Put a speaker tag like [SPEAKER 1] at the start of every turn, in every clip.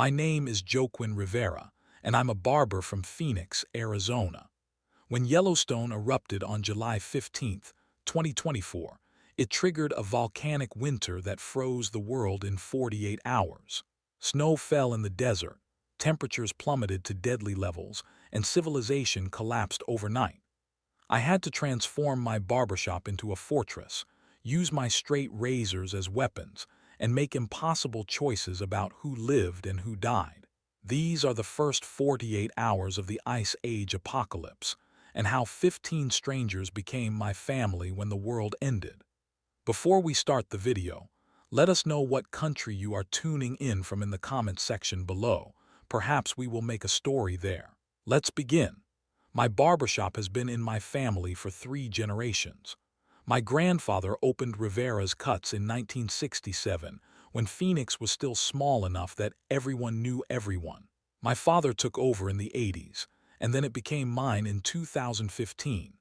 [SPEAKER 1] My name is Joaquin Rivera, and I'm a barber from Phoenix, Arizona. When Yellowstone erupted on July 15th, 2024, it triggered a volcanic winter that froze the world in 48 hours. Snow fell in the desert, temperatures plummeted to deadly levels, and civilization collapsed overnight. I had to transform my barbershop into a fortress, use my straight razors as weapons, and make impossible choices about who lived and who died. These are the first 48 hours of the Ice Age apocalypse, and how 15 strangers became my family when the world ended. Before we start the video, let us know what country you are tuning in from in the comment section below. Perhaps we will make a story there. Let's begin. My barbershop has been in my family for 3 generations. My grandfather opened Rivera's Cuts in 1967, when Phoenix was still small enough that everyone knew everyone. My father took over in the 80s, and then it became mine in 2015.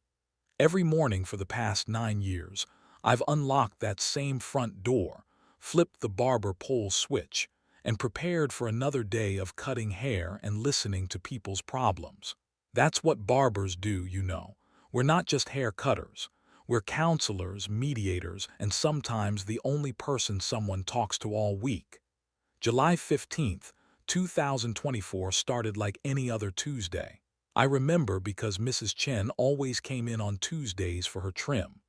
[SPEAKER 1] Every morning for the past 9 years, I've unlocked that same front door, flipped the barber pole switch, and prepared for another day of cutting hair and listening to people's problems. That's what barbers do, you know. We're not just hair cutters. We're counselors, mediators, and sometimes the only person someone talks to all week. July 15th, 2024 started like any other Tuesday. I remember because Mrs. Chen always came in on Tuesdays for her trim.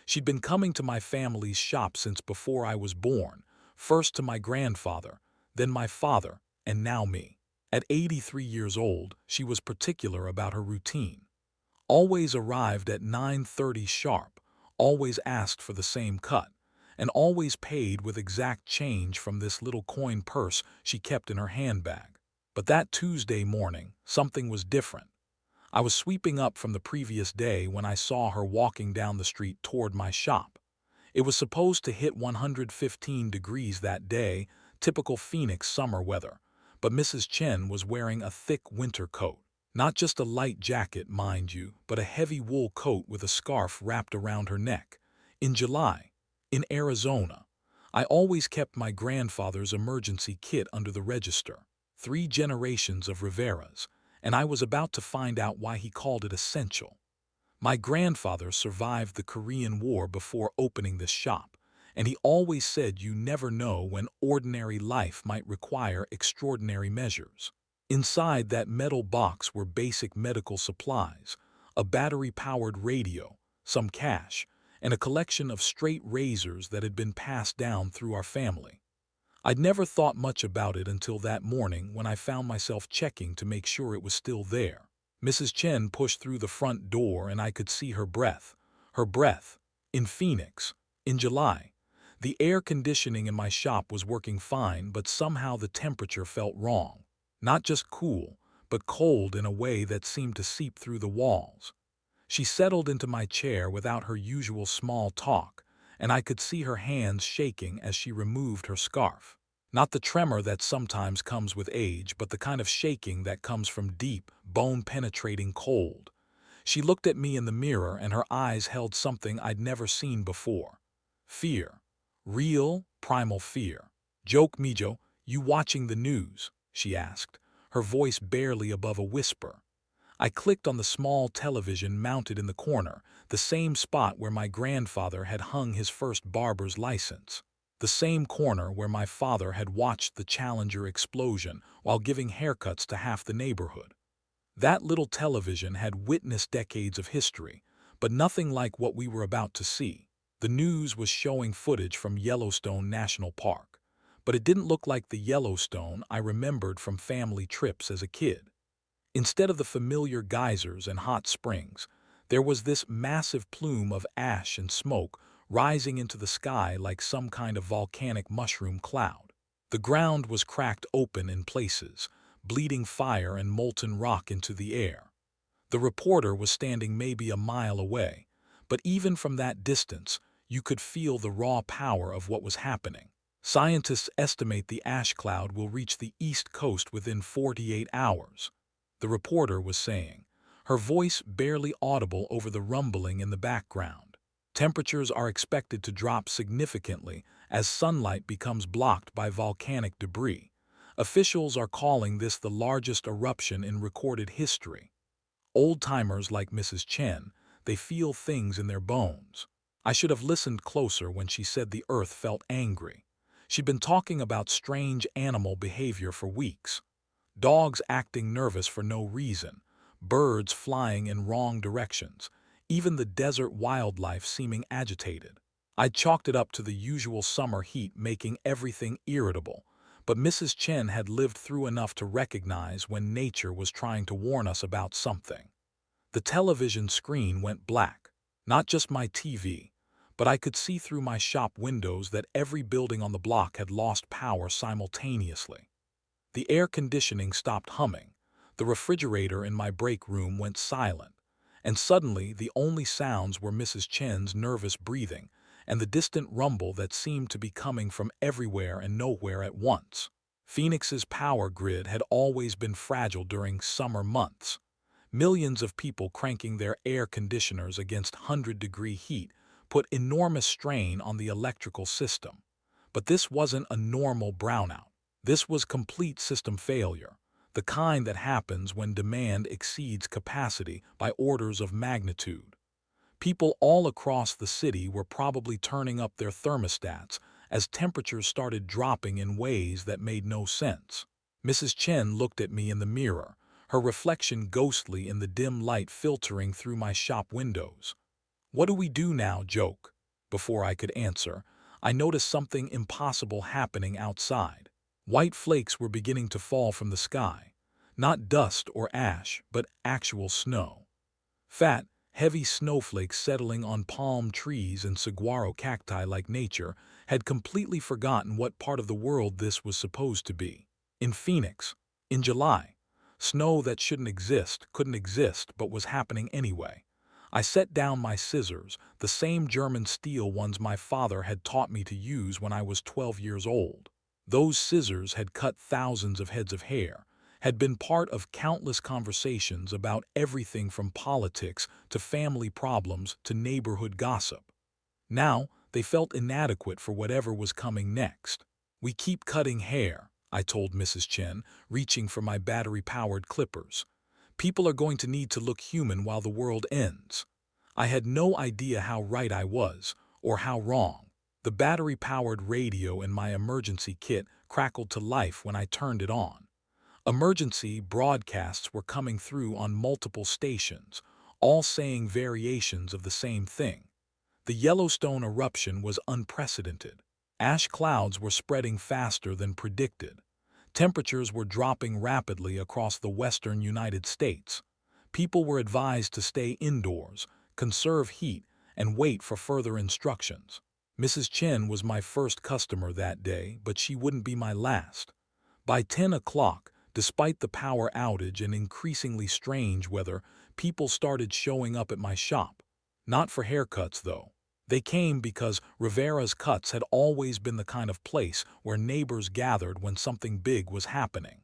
[SPEAKER 1] She'd been coming to my family's shop since before I was born, first to my grandfather, then my father, and now me. At 83 years old, she was particular about her routine. Always arrived at 9:30 sharp, always asked for the same cut, and always paid with exact change from this little coin purse she kept in her handbag. But that Tuesday morning, something was different. I was sweeping up from the previous day when I saw her walking down the street toward my shop. It was supposed to hit 115 degrees that day, typical Phoenix summer weather, but Mrs. Chen was wearing a thick winter coat. Not just a light jacket, mind you, but a heavy wool coat with a scarf wrapped around her neck. In July, in Arizona, I always kept my grandfather's emergency kit under the register. 3 generations of Riveras, and I was about to find out why he called it essential. My grandfather survived the Korean War before opening this shop, and he always said you never know when ordinary life might require extraordinary measures. Inside that metal box were basic medical supplies, a battery-powered radio, some cash, and a collection of straight razors that had been passed down through our family. I'd never thought much about it until that morning when I found myself checking to make sure it was still there. Mrs. Chen pushed through the front door and I could see her breath. Her breath. In Phoenix. In July. The air conditioning in my shop was working fine, but somehow the temperature felt wrong. Not just cool, but cold in a way that seemed to seep through the walls. She settled into my chair without her usual small talk, and I could see her hands shaking as she removed her scarf. Not the tremor that sometimes comes with age, but the kind of shaking that comes from deep, bone-penetrating cold. She looked at me in the mirror and her eyes held something I'd never seen before. Fear. Real, primal fear. "Joke, Mijo, you watching the news?" she asked, her voice barely above a whisper. I clicked on the small television mounted in the corner, the same spot where my grandfather had hung his first barber's license. The same corner where my father had watched the Challenger explosion while giving haircuts to half the neighborhood. That little television had witnessed decades of history, but nothing like what we were about to see. The news was showing footage from Yellowstone National Park, but it didn't look like the Yellowstone I remembered from family trips as a kid. Instead of the familiar geysers and hot springs, there was this massive plume of ash and smoke rising into the sky like some kind of volcanic mushroom cloud. The ground was cracked open in places, bleeding fire and molten rock into the air. The reporter was standing maybe a mile away, but even from that distance, you could feel the raw power of what was happening. Scientists estimate the ash cloud will reach the East Coast within 48 hours. The reporter was saying, her voice barely audible over the rumbling in the background. Temperatures are expected to drop significantly as sunlight becomes blocked by volcanic debris, Officials are calling this the largest eruption in recorded history. Old-timers like Mrs. Chen, they feel things in their bones. I should have listened closer when she said the earth felt angry. She'd been talking about strange animal behavior for weeks. Dogs acting nervous for no reason, birds flying in wrong directions, even the desert wildlife seeming agitated. I chalked it up to the usual summer heat making everything irritable, but Mrs. Chen had lived through enough to recognize when nature was trying to warn us about something. The television screen went black. Not just my TV, but I could see through my shop windows that every building on the block had lost power simultaneously. The air conditioning stopped humming, the refrigerator in my break room went silent, and suddenly the only sounds were Mrs. Chen's nervous breathing and the distant rumble that seemed to be coming from everywhere and nowhere at once. Phoenix's power grid had always been fragile during summer months. Millions of people cranking their air conditioners against 100-degree heat put enormous strain on the electrical system. But this wasn't a normal brownout. This was complete system failure, the kind that happens when demand exceeds capacity by orders of magnitude. People all across the city were probably turning up their thermostats as temperatures started dropping in ways that made no sense. Mrs. Chen looked at me in the mirror, her reflection ghostly in the dim light filtering through my shop windows. "What do we do now, Joke?" Before I could answer, I noticed something impossible happening outside. White flakes were beginning to fall from the sky. Not dust or ash, but actual snow. Fat, heavy snowflakes settling on palm trees and saguaro cacti like nature had completely forgotten what part of the world this was supposed to be. In Phoenix, in July, snow that shouldn't exist, couldn't exist, but was happening anyway. I set down my scissors, the same German steel ones my father had taught me to use when I was 12 years old. Those scissors had cut thousands of heads of hair, had been part of countless conversations about everything from politics to family problems to neighborhood gossip. Now, they felt inadequate for whatever was coming next. "We keep cutting hair," I told Mrs. Chen, reaching for my battery-powered clippers. "People are going to need to look human while the world ends." I had no idea how right I was, or how wrong. The battery-powered radio in my emergency kit crackled to life when I turned it on. Emergency broadcasts were coming through on multiple stations, all saying variations of the same thing. The Yellowstone eruption was unprecedented. Ash clouds were spreading faster than predicted. Temperatures were dropping rapidly across the western United States. People were advised to stay indoors, conserve heat, and wait for further instructions. Mrs. Chen was my first customer that day, but she wouldn't be my last. By 10 o'clock, despite the power outage and increasingly strange weather, people started showing up at my shop. Not for haircuts, though. They came because Rivera's Cuts had always been the kind of place where neighbors gathered when something big was happening.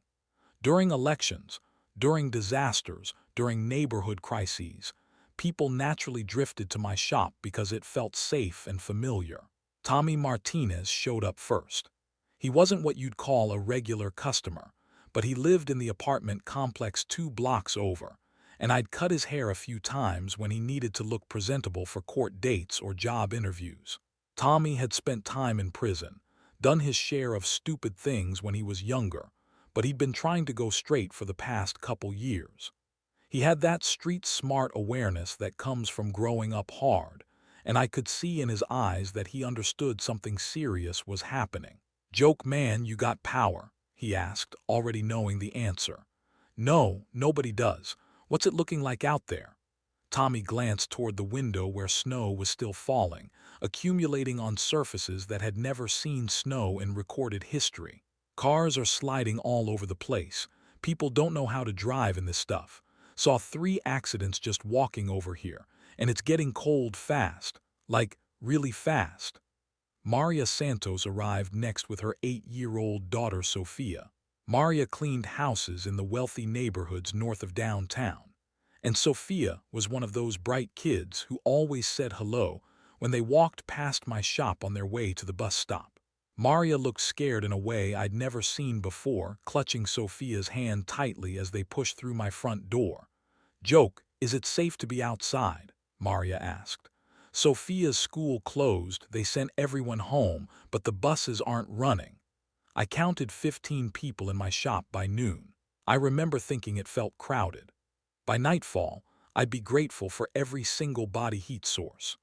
[SPEAKER 1] During elections, during disasters, during neighborhood crises, people naturally drifted to my shop because it felt safe and familiar. Tommy Martinez showed up first. He wasn't what you'd call a regular customer, but he lived in the apartment complex 2 blocks over, and I'd cut his hair a few times when he needed to look presentable for court dates or job interviews. Tommy had spent time in prison, done his share of stupid things when he was younger, but he'd been trying to go straight for the past couple years. He had that street-smart awareness that comes from growing up hard, and I could see in his eyes that he understood something serious was happening. "Joke man, you got power?" he asked, already knowing the answer. "No, nobody does. What's it looking like out there?" Tommy glanced toward the window where snow was still falling, accumulating on surfaces that had never seen snow in recorded history. "Cars are sliding all over the place. People don't know how to drive in this stuff. Saw 3 accidents just walking over here, and it's getting cold fast. Like, really fast." Maria Santos arrived next with her 8-year-old daughter Sophia. Maria cleaned houses in the wealthy neighborhoods north of downtown, and Sophia was one of those bright kids who always said hello when they walked past my shop on their way to the bus stop. Maria looked scared in a way I'd never seen before, clutching Sophia's hand tightly as they pushed through my front door. "Joke, is it safe to be outside?" Maria asked. "Sophia's school closed, they sent everyone home, but the buses aren't running." I counted 15 people in my shop by noon. I remember thinking it felt crowded. By nightfall, I'd be grateful for every single body heat source.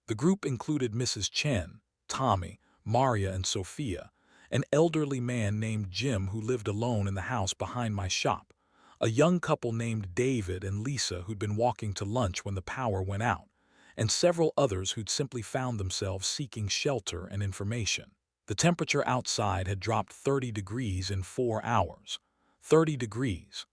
[SPEAKER 1] The group included Mrs. Chen, Tommy, Maria, and Sophia, an elderly man named Jim who lived alone in the house behind my shop, a young couple named David and Lisa who'd been walking to lunch when the power went out, and several others who'd simply found themselves seeking shelter and information. The temperature outside had dropped 30 degrees in 4 hours. 30 degrees.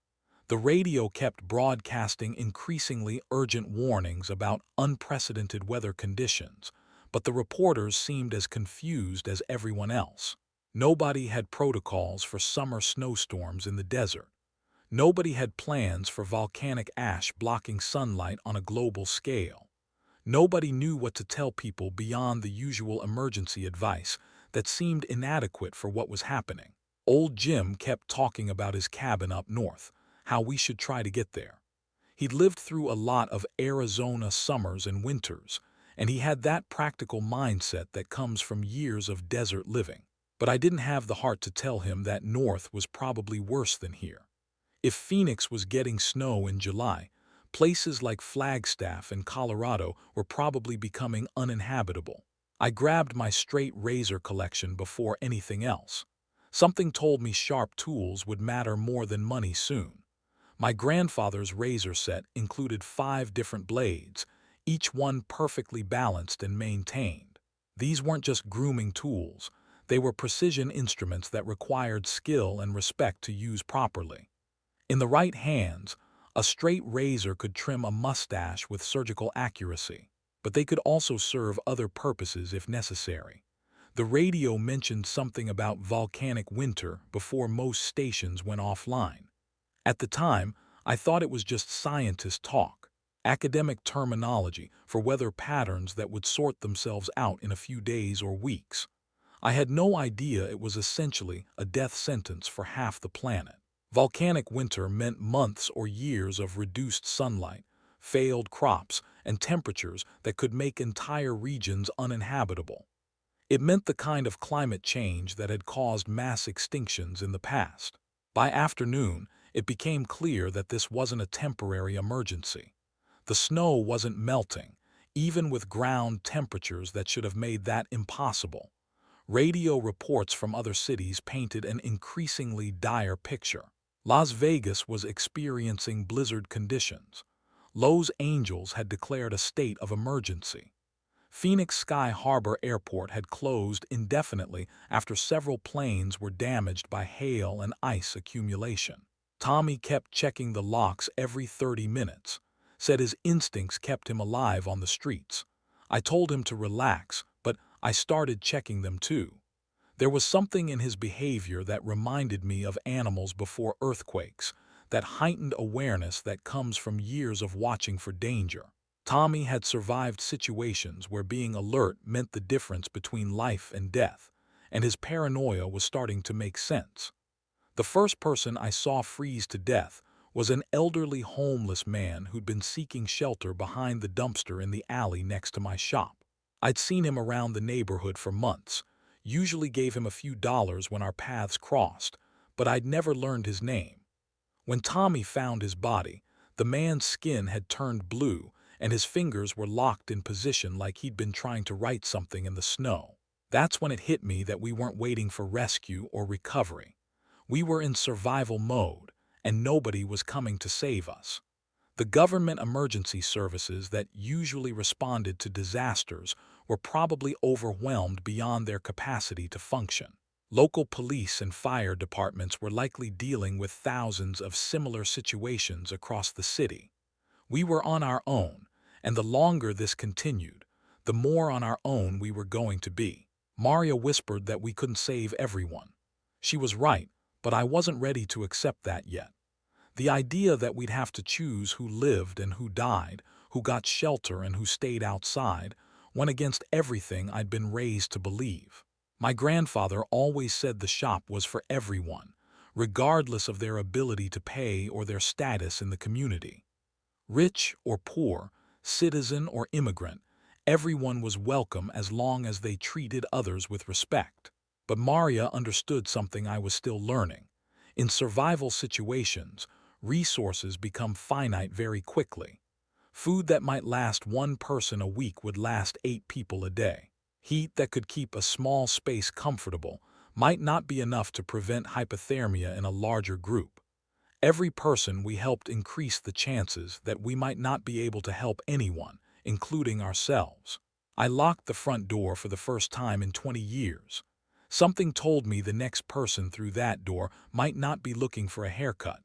[SPEAKER 1] The radio kept broadcasting increasingly urgent warnings about unprecedented weather conditions, but the reporters seemed as confused as everyone else. Nobody had protocols for summer snowstorms in the desert. Nobody had plans for volcanic ash blocking sunlight on a global scale. Nobody knew what to tell people beyond the usual emergency advice that seemed inadequate for what was happening. Old Jim kept talking about his cabin up north, how we should try to get there. He'd lived through a lot of Arizona summers and winters, and he had that practical mindset that comes from years of desert living. But I didn't have the heart to tell him that north was probably worse than here. If Phoenix was getting snow in July, places like Flagstaff and Colorado were probably becoming uninhabitable. I grabbed my straight razor collection before anything else. Something told me sharp tools would matter more than money soon. My grandfather's razor set included 5 different blades, each one perfectly balanced and maintained. These weren't just grooming tools, they were precision instruments that required skill and respect to use properly. In the right hands, a straight razor could trim a mustache with surgical accuracy, but they could also serve other purposes if necessary. The radio mentioned something about volcanic winter before most stations went offline. At the time, I thought it was just scientist talk, academic terminology for weather patterns that would sort themselves out in a few days or weeks. I had no idea it was essentially a death sentence for half the planet. Volcanic winter meant months or years of reduced sunlight, failed crops, and temperatures that could make entire regions uninhabitable. It meant the kind of climate change that had caused mass extinctions in the past. By afternoon, it became clear that this wasn't a temporary emergency. The snow wasn't melting, even with ground temperatures that should have made that impossible. Radio reports from other cities painted an increasingly dire picture. Las Vegas was experiencing blizzard conditions. Los Angeles had declared a state of emergency. Phoenix Sky Harbor Airport had closed indefinitely after several planes were damaged by hail and ice accumulation. Tommy kept checking the locks every 30 minutes, said his instincts kept him alive on the streets. I told him to relax, but I started checking them too. There was something in his behavior that reminded me of animals before earthquakes, that heightened awareness that comes from years of watching for danger. Tommy had survived situations where being alert meant the difference between life and death, and his paranoia was starting to make sense. The first person I saw freeze to death was an elderly homeless man who'd been seeking shelter behind the dumpster in the alley next to my shop. I'd seen him around the neighborhood for months, usually gave him a few dollars when our paths crossed, but I'd never learned his name. When Tommy found his body, the man's skin had turned blue and his fingers were locked in position like he'd been trying to write something in the snow. That's when it hit me that we weren't waiting for rescue or recovery. We were in survival mode, and nobody was coming to save us. The government emergency services that usually responded to disasters were probably overwhelmed beyond their capacity to function. Local police and fire departments were likely dealing with thousands of similar situations across the city. We were on our own, and the longer this continued, the more on our own we were going to be. Maria whispered that we couldn't save everyone. She was right, but I wasn't ready to accept that yet. The idea that we'd have to choose who lived and who died, who got shelter and who stayed outside, went against everything I'd been raised to believe. My grandfather always said the shop was for everyone, regardless of their ability to pay or their status in the community. Rich or poor, citizen or immigrant, everyone was welcome as long as they treated others with respect. But Maria understood something I was still learning. In survival situations, resources become finite very quickly. Food that might last one person a week would last 8 people a day. Heat that could keep a small space comfortable might not be enough to prevent hypothermia in a larger group. Every person we helped increased the chances that we might not be able to help anyone, including ourselves. I locked the front door for the first time in 20 years. Something told me the next person through that door might not be looking for a haircut.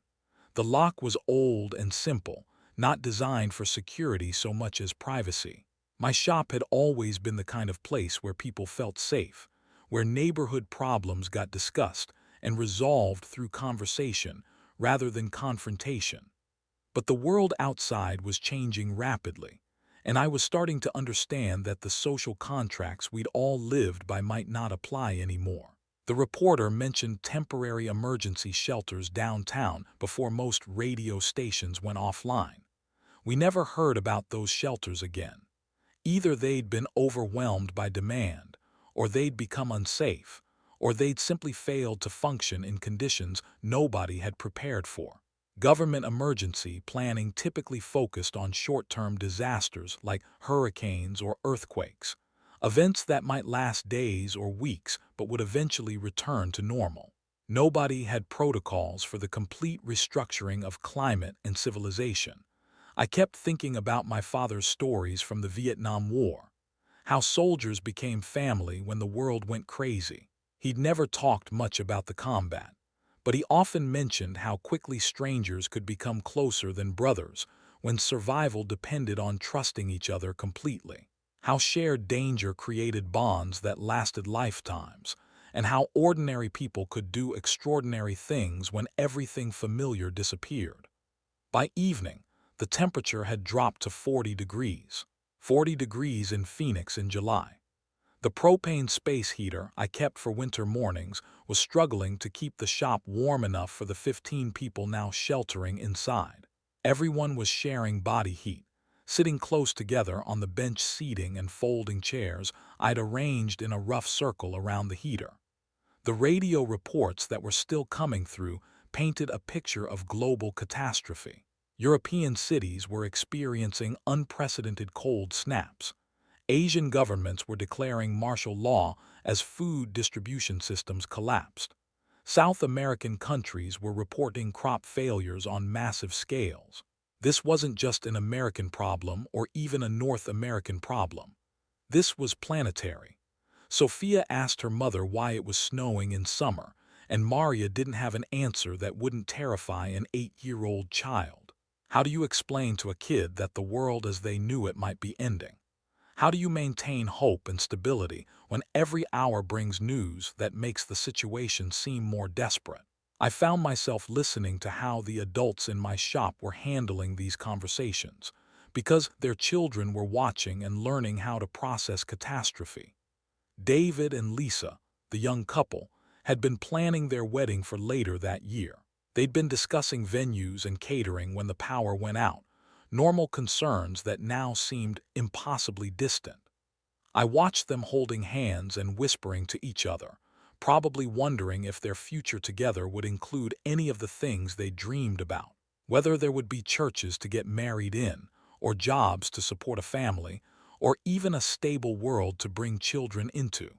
[SPEAKER 1] The lock was old and simple, not designed for security so much as privacy. My shop had always been the kind of place where people felt safe, where neighborhood problems got discussed and resolved through conversation rather than confrontation. But the world outside was changing rapidly, and I was starting to understand that the social contracts we'd all lived by might not apply anymore. The reporter mentioned temporary emergency shelters downtown before most radio stations went offline. We never heard about those shelters again. Either they'd been overwhelmed by demand, or they'd become unsafe, or they'd simply failed to function in conditions nobody had prepared for. Government emergency planning typically focused on short-term disasters like hurricanes or earthquakes, events that might last days or weeks but would eventually return to normal. Nobody had protocols for the complete restructuring of climate and civilization. I kept thinking about my father's stories from the Vietnam War, how soldiers became family when the world went crazy. He'd never talked much about the combat, but he often mentioned how quickly strangers could become closer than brothers when survival depended on trusting each other completely, how shared danger created bonds that lasted lifetimes, and how ordinary people could do extraordinary things when everything familiar disappeared. By evening, the temperature had dropped to 40 degrees. 40 degrees in Phoenix in July. The propane space heater I kept for winter mornings was struggling to keep the shop warm enough for the 15 people now sheltering inside. Everyone was sharing body heat, sitting close together on the bench seating and folding chairs I'd arranged in a rough circle around the heater. The radio reports that were still coming through painted a picture of global catastrophe. European cities were experiencing unprecedented cold snaps. Asian governments were declaring martial law as food distribution systems collapsed. South American countries were reporting crop failures on massive scales. This wasn't just an American problem or even a North American problem. This was planetary. Sophia asked her mother why it was snowing in summer, and Maria didn't have an answer that wouldn't terrify an 8-year-old child. How do you explain to a kid that the world as they knew it might be ending? How do you maintain hope and stability when every hour brings news that makes the situation seem more desperate? I found myself listening to how the adults in my shop were handling these conversations, because their children were watching and learning how to process catastrophe. David and Lisa, the young couple, had been planning their wedding for later that year. They'd been discussing venues and catering when the power went out, normal concerns that now seemed impossibly distant. I watched them holding hands and whispering to each other, probably wondering if their future together would include any of the things they dreamed about. Whether there would be churches to get married in, or jobs to support a family, or even a stable world to bring children into.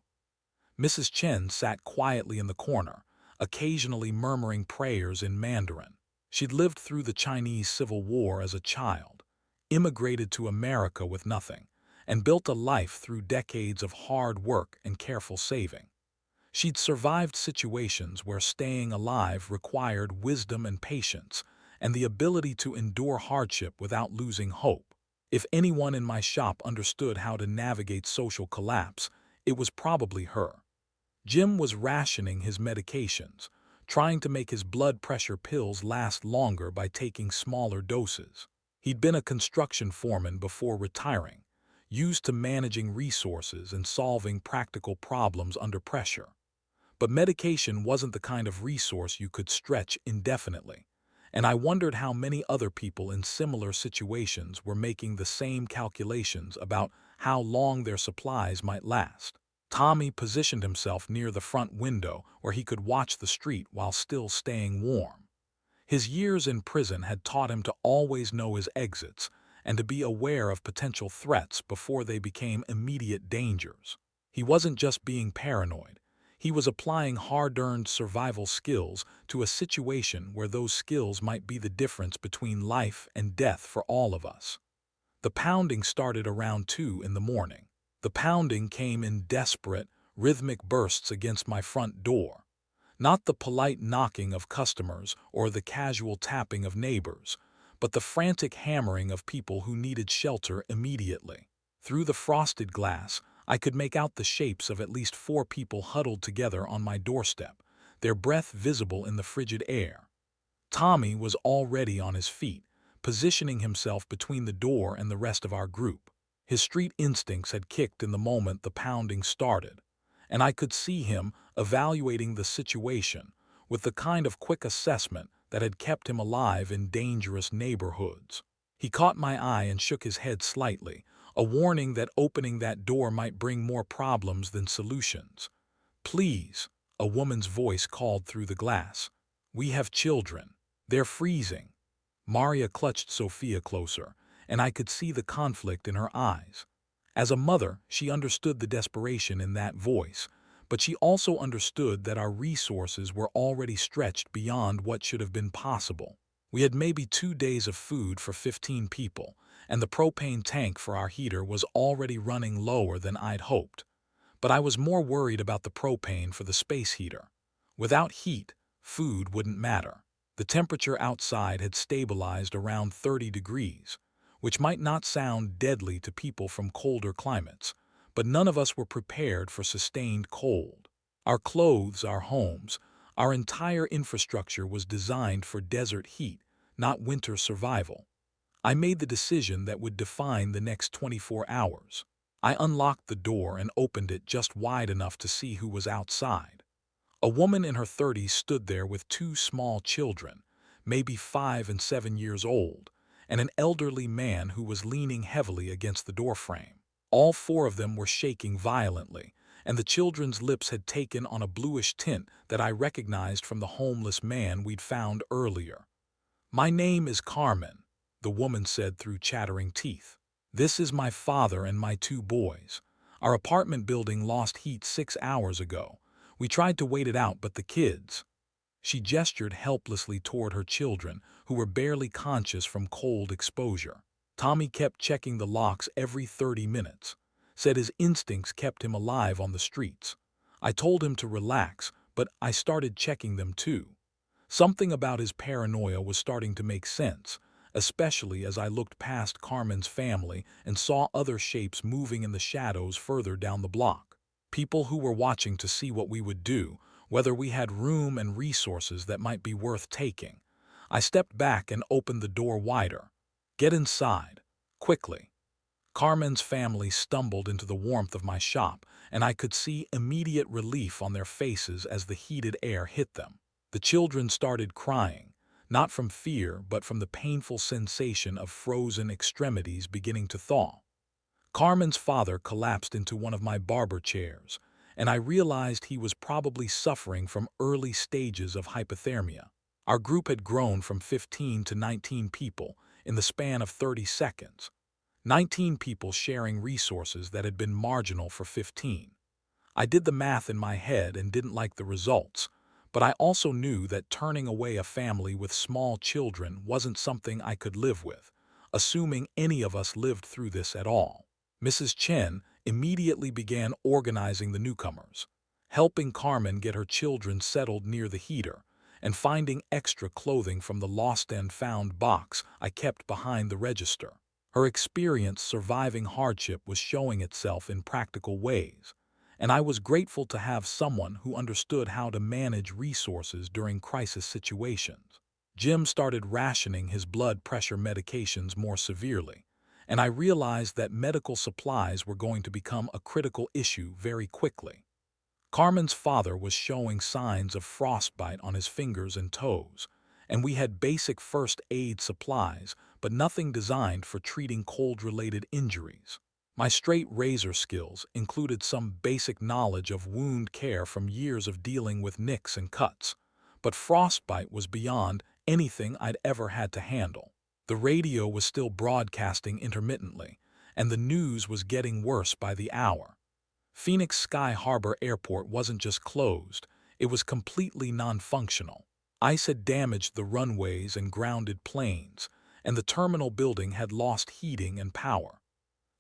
[SPEAKER 1] Mrs. Chen sat quietly in the corner, occasionally murmuring prayers in Mandarin. She'd lived through the Chinese Civil War as a child, immigrated to America with nothing, and built a life through decades of hard work and careful saving. She'd survived situations where staying alive required wisdom and patience, and the ability to endure hardship without losing hope. If anyone in my shop understood how to navigate social collapse, it was probably her. Jim was rationing his medications, trying to make his blood pressure pills last longer by taking smaller doses. He'd been a construction foreman before retiring, used to managing resources and solving practical problems under pressure. But medication wasn't the kind of resource you could stretch indefinitely, and I wondered how many other people in similar situations were making the same calculations about how long their supplies might last. Tommy positioned himself near the front window where he could watch the street while still staying warm. His years in prison had taught him to always know his exits and to be aware of potential threats before they became immediate dangers. He wasn't just being paranoid. He was applying hard-earned survival skills to a situation where those skills might be the difference between life and death for all of us. The pounding started around 2 in the morning. The pounding came in desperate, rhythmic bursts against my front door. Not the polite knocking of customers or the casual tapping of neighbors, but the frantic hammering of people who needed shelter immediately. Through the frosted glass, I could make out the shapes of at least 4 people huddled together on my doorstep, their breath visible in the frigid air. Tommy was already on his feet, positioning himself between the door and the rest of our group. His street instincts had kicked in the moment the pounding started, and I could see him evaluating the situation with the kind of quick assessment that had kept him alive in dangerous neighborhoods. He caught my eye and shook his head slightly, a warning that opening that door might bring more problems than solutions. "Please," a woman's voice called through the glass. "We have children. They're freezing." Maria clutched Sophia closer, and I could see the conflict in her eyes. As a mother, she understood the desperation in that voice, but she also understood that our resources were already stretched beyond what should have been possible. We had maybe 2 days of food for 15 people, and the propane tank for our heater was already running lower than I'd hoped. But I was more worried about the propane for the space heater. Without heat, food wouldn't matter. The temperature outside had stabilized around 30 degrees, which might not sound deadly to people from colder climates, but none of us were prepared for sustained cold. Our clothes, our homes, our entire infrastructure was designed for desert heat, not winter survival. I made the decision that would define the next 24 hours. I unlocked the door and opened it just wide enough to see who was outside. A woman in her 30s stood there with 2 small children, maybe 5 and 7 years old, and an elderly man who was leaning heavily against the doorframe. All 4 of them were shaking violently, and the children's lips had taken on a bluish tint that I recognized from the homeless man we'd found earlier. "My name is Carmen," the woman said through chattering teeth. "This is my father and my 2 boys. Our apartment building lost heat 6 hours ago. We tried to wait it out, but the kids—" She gestured helplessly toward her children, who were barely conscious from cold exposure. Tommy kept checking the locks every 30 minutes, said his instincts kept him alive on the streets. I told him to relax, but I started checking them too. Something about his paranoia was starting to make sense, especially as I looked past Carmen's family and saw other shapes moving in the shadows further down the block. People who were watching to see what we would do, whether we had room and resources that might be worth taking. I stepped back and opened the door wider. "Get inside, quickly." Carmen's family stumbled into the warmth of my shop, and I could see immediate relief on their faces as the heated air hit them. The children started crying, not from fear but from the painful sensation of frozen extremities beginning to thaw. Carmen's father collapsed into one of my barber chairs, and I realized he was probably suffering from early stages of hypothermia. Our group had grown from 15 to 19 people in the span of 30 seconds. 19 people sharing resources that had been marginal for 15. I did the math in my head and didn't like the results, but I also knew that turning away a family with small children wasn't something I could live with, assuming any of us lived through this at all. Mrs. Chen immediately began organizing the newcomers, helping Carmen get her children settled near the heater, and finding extra clothing from the lost and found box I kept behind the register. Her experience surviving hardship was showing itself in practical ways, and I was grateful to have someone who understood how to manage resources during crisis situations. Jim started rationing his blood pressure medications more severely, and I realized that medical supplies were going to become a critical issue very quickly. Carmen's father was showing signs of frostbite on his fingers and toes, and we had basic first aid supplies, but nothing designed for treating cold-related injuries. My straight razor skills included some basic knowledge of wound care from years of dealing with nicks and cuts, but frostbite was beyond anything I'd ever had to handle. The radio was still broadcasting intermittently, and the news was getting worse by the hour. Phoenix Sky Harbor Airport wasn't just closed, it was completely non-functional. Ice had damaged the runways and grounded planes, and the terminal building had lost heating and power.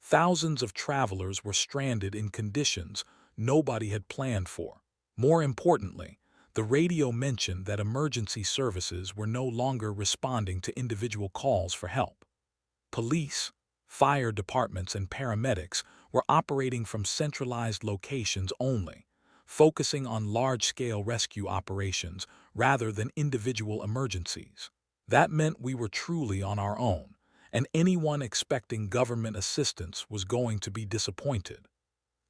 [SPEAKER 1] Thousands of travelers were stranded in conditions nobody had planned for. More importantly, the radio mentioned that emergency services were no longer responding to individual calls for help. Police, fire departments, and paramedics were operating from centralized locations only, focusing on large-scale rescue operations rather than individual emergencies. That meant we were truly on our own, and anyone expecting government assistance was going to be disappointed.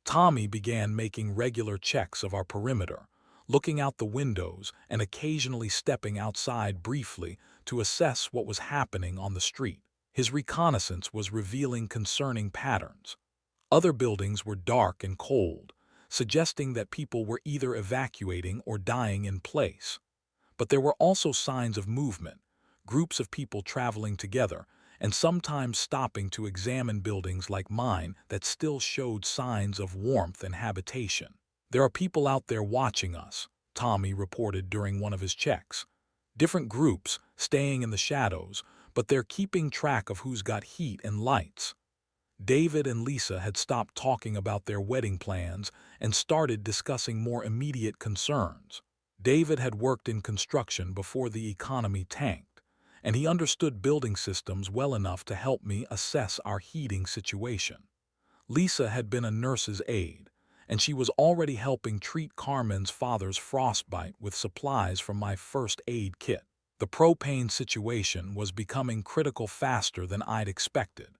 [SPEAKER 1] Tommy began making regular checks of our perimeter, looking out the windows and occasionally stepping outside briefly to assess what was happening on the street. His reconnaissance was revealing concerning patterns. Other buildings were dark and cold, suggesting that people were either evacuating or dying in place. But there were also signs of movement, groups of people traveling together, and sometimes stopping to examine buildings like mine that still showed signs of warmth and habitation. "There are people out there watching us," Tommy reported during one of his checks. "Different groups, staying in the shadows, but they're keeping track of who's got heat and lights." David and Lisa had stopped talking about their wedding plans and started discussing more immediate concerns. David had worked in construction before the economy tanked, and he understood building systems well enough to help me assess our heating situation. Lisa had been a nurse's aide, and she was already helping treat Carmen's father's frostbite with supplies from my first aid kit. The propane situation was becoming critical faster than I'd expected.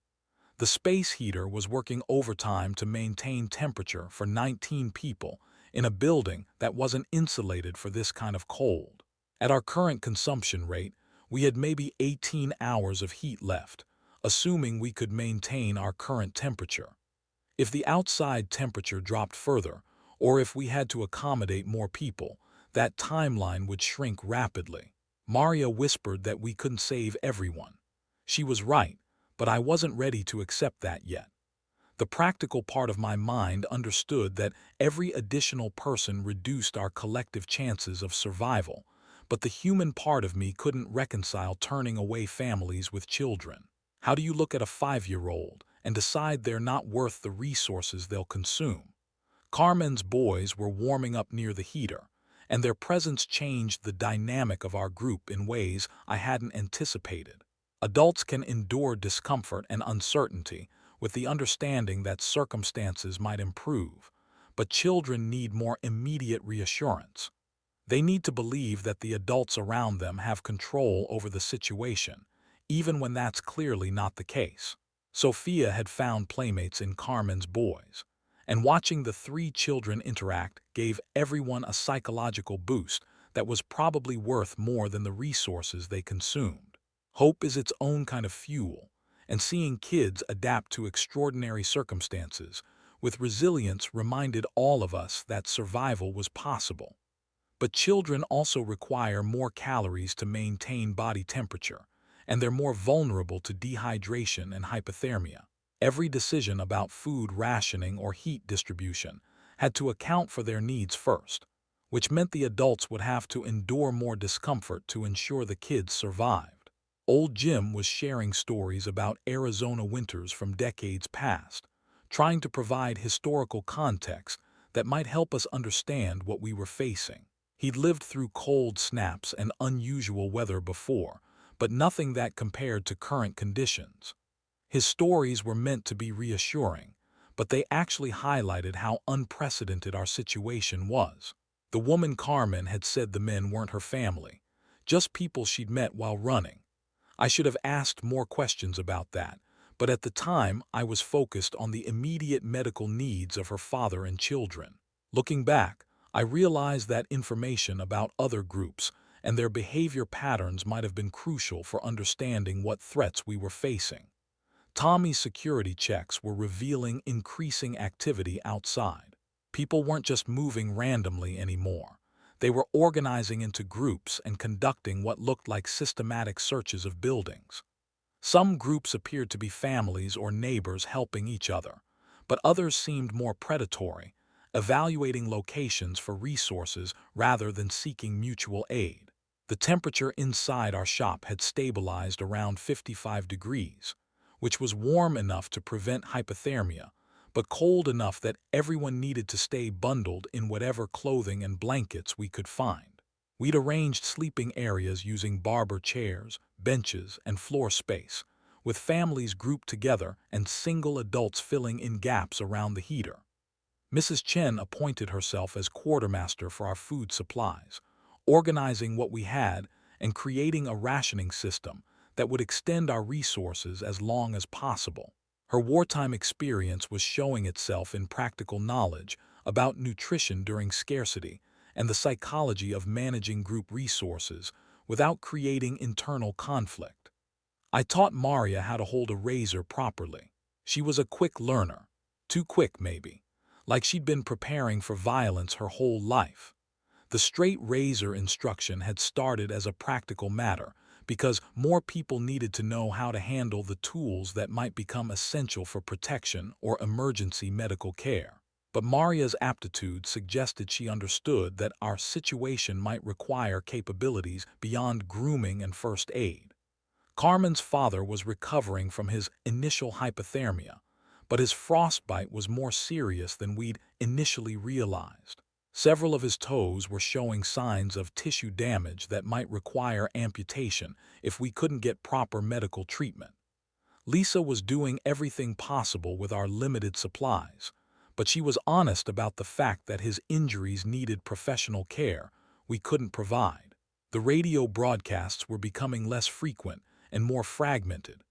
[SPEAKER 1] The space heater was working overtime to maintain temperature for 19 people in a building that wasn't insulated for this kind of cold. At our current consumption rate, we had maybe 18 hours of heat left, assuming we could maintain our current temperature. If the outside temperature dropped further, or if we had to accommodate more people, that timeline would shrink rapidly. Maria whispered that we couldn't save everyone. She was right, but I wasn't ready to accept that yet. The practical part of my mind understood that every additional person reduced our collective chances of survival, but the human part of me couldn't reconcile turning away families with children. How do you look at a 5-year-old and decide they're not worth the resources they'll consume? Carmen's boys were warming up near the heater, and their presence changed the dynamic of our group in ways I hadn't anticipated. Adults can endure discomfort and uncertainty with the understanding that circumstances might improve, but children need more immediate reassurance. They need to believe that the adults around them have control over the situation, even when that's clearly not the case. Sophia had found playmates in Carmen's boys, and watching the 3 children interact gave everyone a psychological boost that was probably worth more than the resources they consumed. Hope is its own kind of fuel, and seeing kids adapt to extraordinary circumstances with resilience reminded all of us that survival was possible. But children also require more calories to maintain body temperature, and they're more vulnerable to dehydration and hypothermia. Every decision about food rationing or heat distribution had to account for their needs first, which meant the adults would have to endure more discomfort to ensure the kids survived. Old Jim was sharing stories about Arizona winters from decades past, trying to provide historical context that might help us understand what we were facing. He'd lived through cold snaps and unusual weather before, but nothing that compared to current conditions. His stories were meant to be reassuring, but they actually highlighted how unprecedented our situation was. The woman Carmen had said the men weren't her family, just people she'd met while running. I should have asked more questions about that, but at the time I was focused on the immediate medical needs of her father and children. Looking back, I realized that information about other groups and their behavior patterns might have been crucial for understanding what threats we were facing. Tommy's security checks were revealing increasing activity outside. People weren't just moving randomly anymore. They were organizing into groups and conducting what looked like systematic searches of buildings. Some groups appeared to be families or neighbors helping each other, but others seemed more predatory, evaluating locations for resources rather than seeking mutual aid. The temperature inside our shop had stabilized around 55 degrees, which was warm enough to prevent hypothermia, but cold enough that everyone needed to stay bundled in whatever clothing and blankets we could find. We'd arranged sleeping areas using Barber chairs, benches, and floor space, with families grouped together and single adults filling in gaps around the heater. Mrs. Chen appointed herself as quartermaster for our food supplies, organizing what we had and creating a rationing system that would extend our resources as long as possible. Her wartime experience was showing itself in practical knowledge about nutrition during scarcity and the psychology of managing group resources without creating internal conflict. I taught Maria how to hold a razor properly. She was a quick learner, too quick maybe, like she'd been preparing for violence her whole life. The straight razor instruction had started as a practical matter because more people needed to know how to handle the tools that might become essential for protection or emergency medical care. But Maria's aptitude suggested she understood that our situation might require capabilities beyond grooming and first aid. Carmen's father was recovering from his initial hypothermia, but his frostbite was more serious than we'd initially realized. Several of his toes were showing signs of tissue damage that might require amputation if we couldn't get proper medical treatment. Lisa was doing everything possible with our limited supplies, but she was honest about the fact that his injuries needed professional care we couldn't provide. The radio broadcasts were becoming less frequent and more fragmented.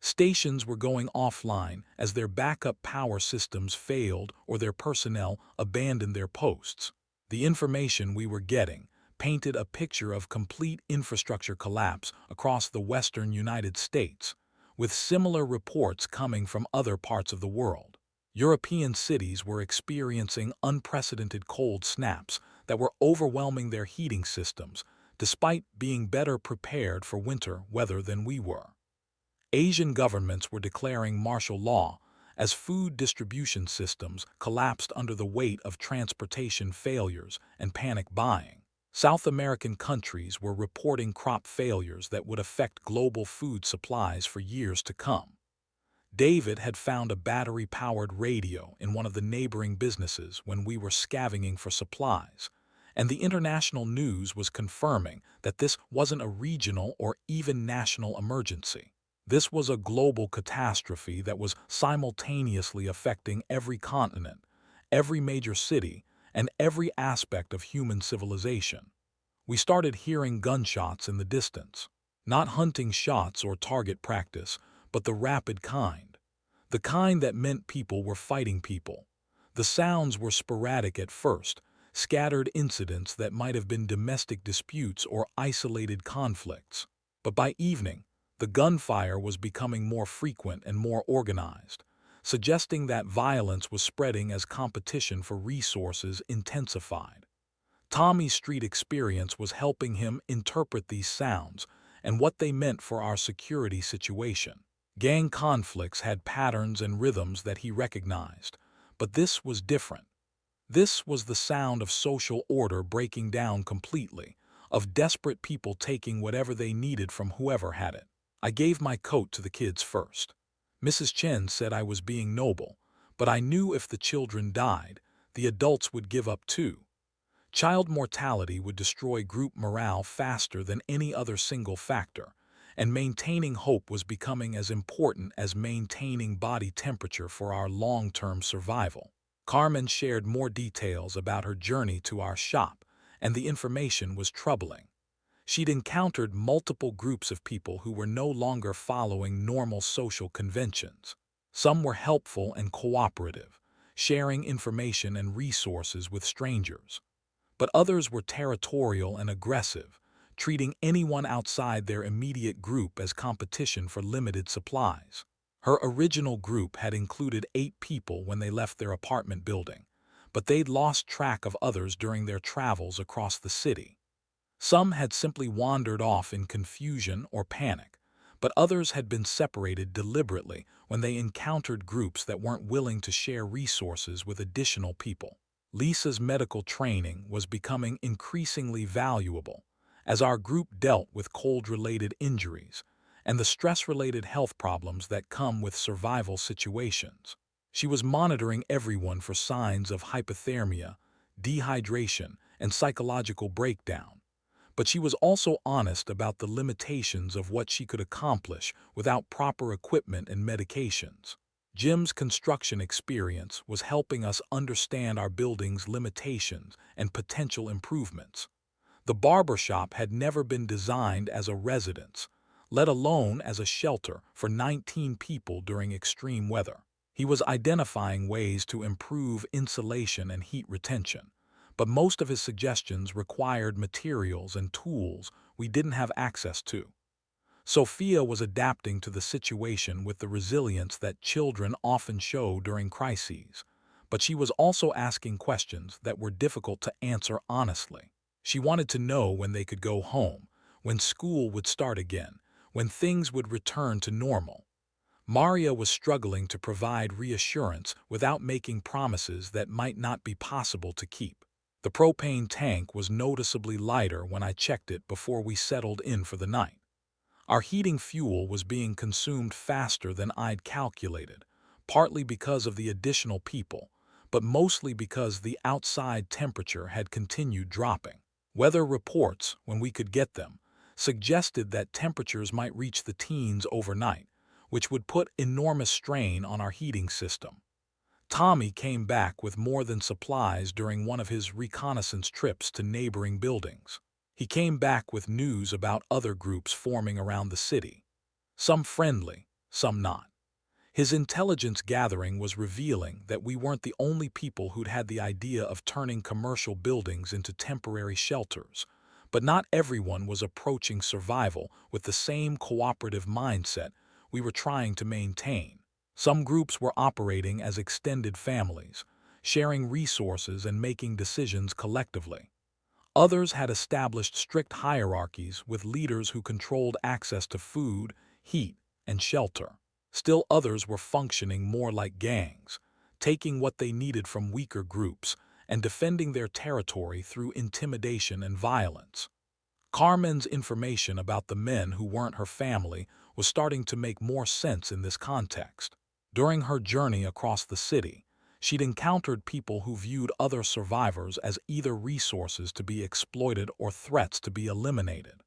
[SPEAKER 1] Stations were going offline as their backup power systems failed or their personnel abandoned their posts. The information we were getting painted a picture of complete infrastructure collapse across the western United States, with similar reports coming from other parts of the world. European cities were experiencing unprecedented cold snaps that were overwhelming their heating systems, despite being better prepared for winter weather than we were. Asian governments were declaring martial law as food distribution systems collapsed under the weight of transportation failures and panic buying. South American countries were reporting crop failures that would affect global food supplies for years to come. David had found a battery-powered radio in one of the neighboring businesses when we were scavenging for supplies, and the international news was confirming that this wasn't a regional or even national emergency. This was a global catastrophe that was simultaneously affecting every continent, every major city, and every aspect of human civilization. We started hearing gunshots in the distance, not hunting shots or target practice, but the rapid kind. The kind that meant people were fighting people. The sounds were sporadic at first, scattered incidents that might have been domestic disputes or isolated conflicts. But by evening, the gunfire was becoming more frequent and more organized, suggesting that violence was spreading as competition for resources intensified. Tommy's street experience was helping him interpret these sounds and what they meant for our security situation. Gang conflicts had patterns and rhythms that he recognized, but this was different. This was the sound of social order breaking down completely, of desperate people taking whatever they needed from whoever had it. I gave my coat to the kids first. Mrs. Chen said I was being noble, but I knew if the children died, the adults would give up too. Child mortality would destroy group morale faster than any other single factor, and maintaining hope was becoming as important as maintaining body temperature for our long-term survival. Carmen shared more details about her journey to our shop, and the information was troubling. She'd encountered multiple groups of people who were no longer following normal social conventions. Some were helpful and cooperative, sharing information and resources with strangers. But others were territorial and aggressive, treating anyone outside their immediate group as competition for limited supplies. Her original group had included 8 people when they left their apartment building, but they'd lost track of others during their travels across the city. Some had simply wandered off in confusion or panic, but others had been separated deliberately when they encountered groups that weren't willing to share resources with additional people. Lisa's medical training was becoming increasingly valuable as our group dealt with cold-related injuries and the stress-related health problems that come with survival situations. She was monitoring everyone for signs of hypothermia, dehydration, and psychological breakdown. But she was also honest about the limitations of what she could accomplish without proper equipment and medications. Jim's construction experience was helping us understand our building's limitations and potential improvements. The barber shop had never been designed as a residence, let alone as a shelter for 19 people during extreme weather. He was identifying ways to improve insulation and heat retention, but most of his suggestions required materials and tools we didn't have access to. Sophia was adapting to the situation with the resilience that children often show during crises, but she was also asking questions that were difficult to answer honestly. She wanted to know when they could go home, when school would start again, when things would return to normal. Maria was struggling to provide reassurance without making promises that might not be possible to keep. The propane tank was noticeably lighter when I checked it before we settled in for the night. Our heating fuel was being consumed faster than I'd calculated, partly because of the additional people, but mostly because the outside temperature had continued dropping. Weather reports, when we could get them, suggested that temperatures might reach the teens overnight, which would put enormous strain on our heating system. Tommy came back with more than supplies during one of his reconnaissance trips to neighboring buildings. He came back with news about other groups forming around the city, some friendly, some not. His intelligence gathering was revealing that we weren't the only people who'd had the idea of turning commercial buildings into temporary shelters, but not everyone was approaching survival with the same cooperative mindset we were trying to maintain. Some groups were operating as extended families, sharing resources and making decisions collectively. Others had established strict hierarchies with leaders who controlled access to food, heat, and shelter. Still others were functioning more like gangs, taking what they needed from weaker groups and defending their territory through intimidation and violence. Carmen's information about the men who weren't her family was starting to make more sense in this context. During her journey across the city, she'd encountered people who viewed other survivors as either resources to be exploited or threats to be eliminated.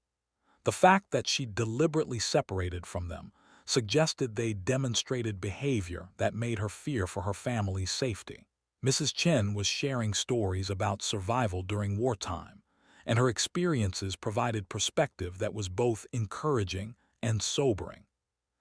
[SPEAKER 1] The fact that she'd deliberately separated from them suggested they demonstrated behavior that made her fear for her family's safety. Mrs. Chen was sharing stories about survival during wartime, and her experiences provided perspective that was both encouraging and sobering.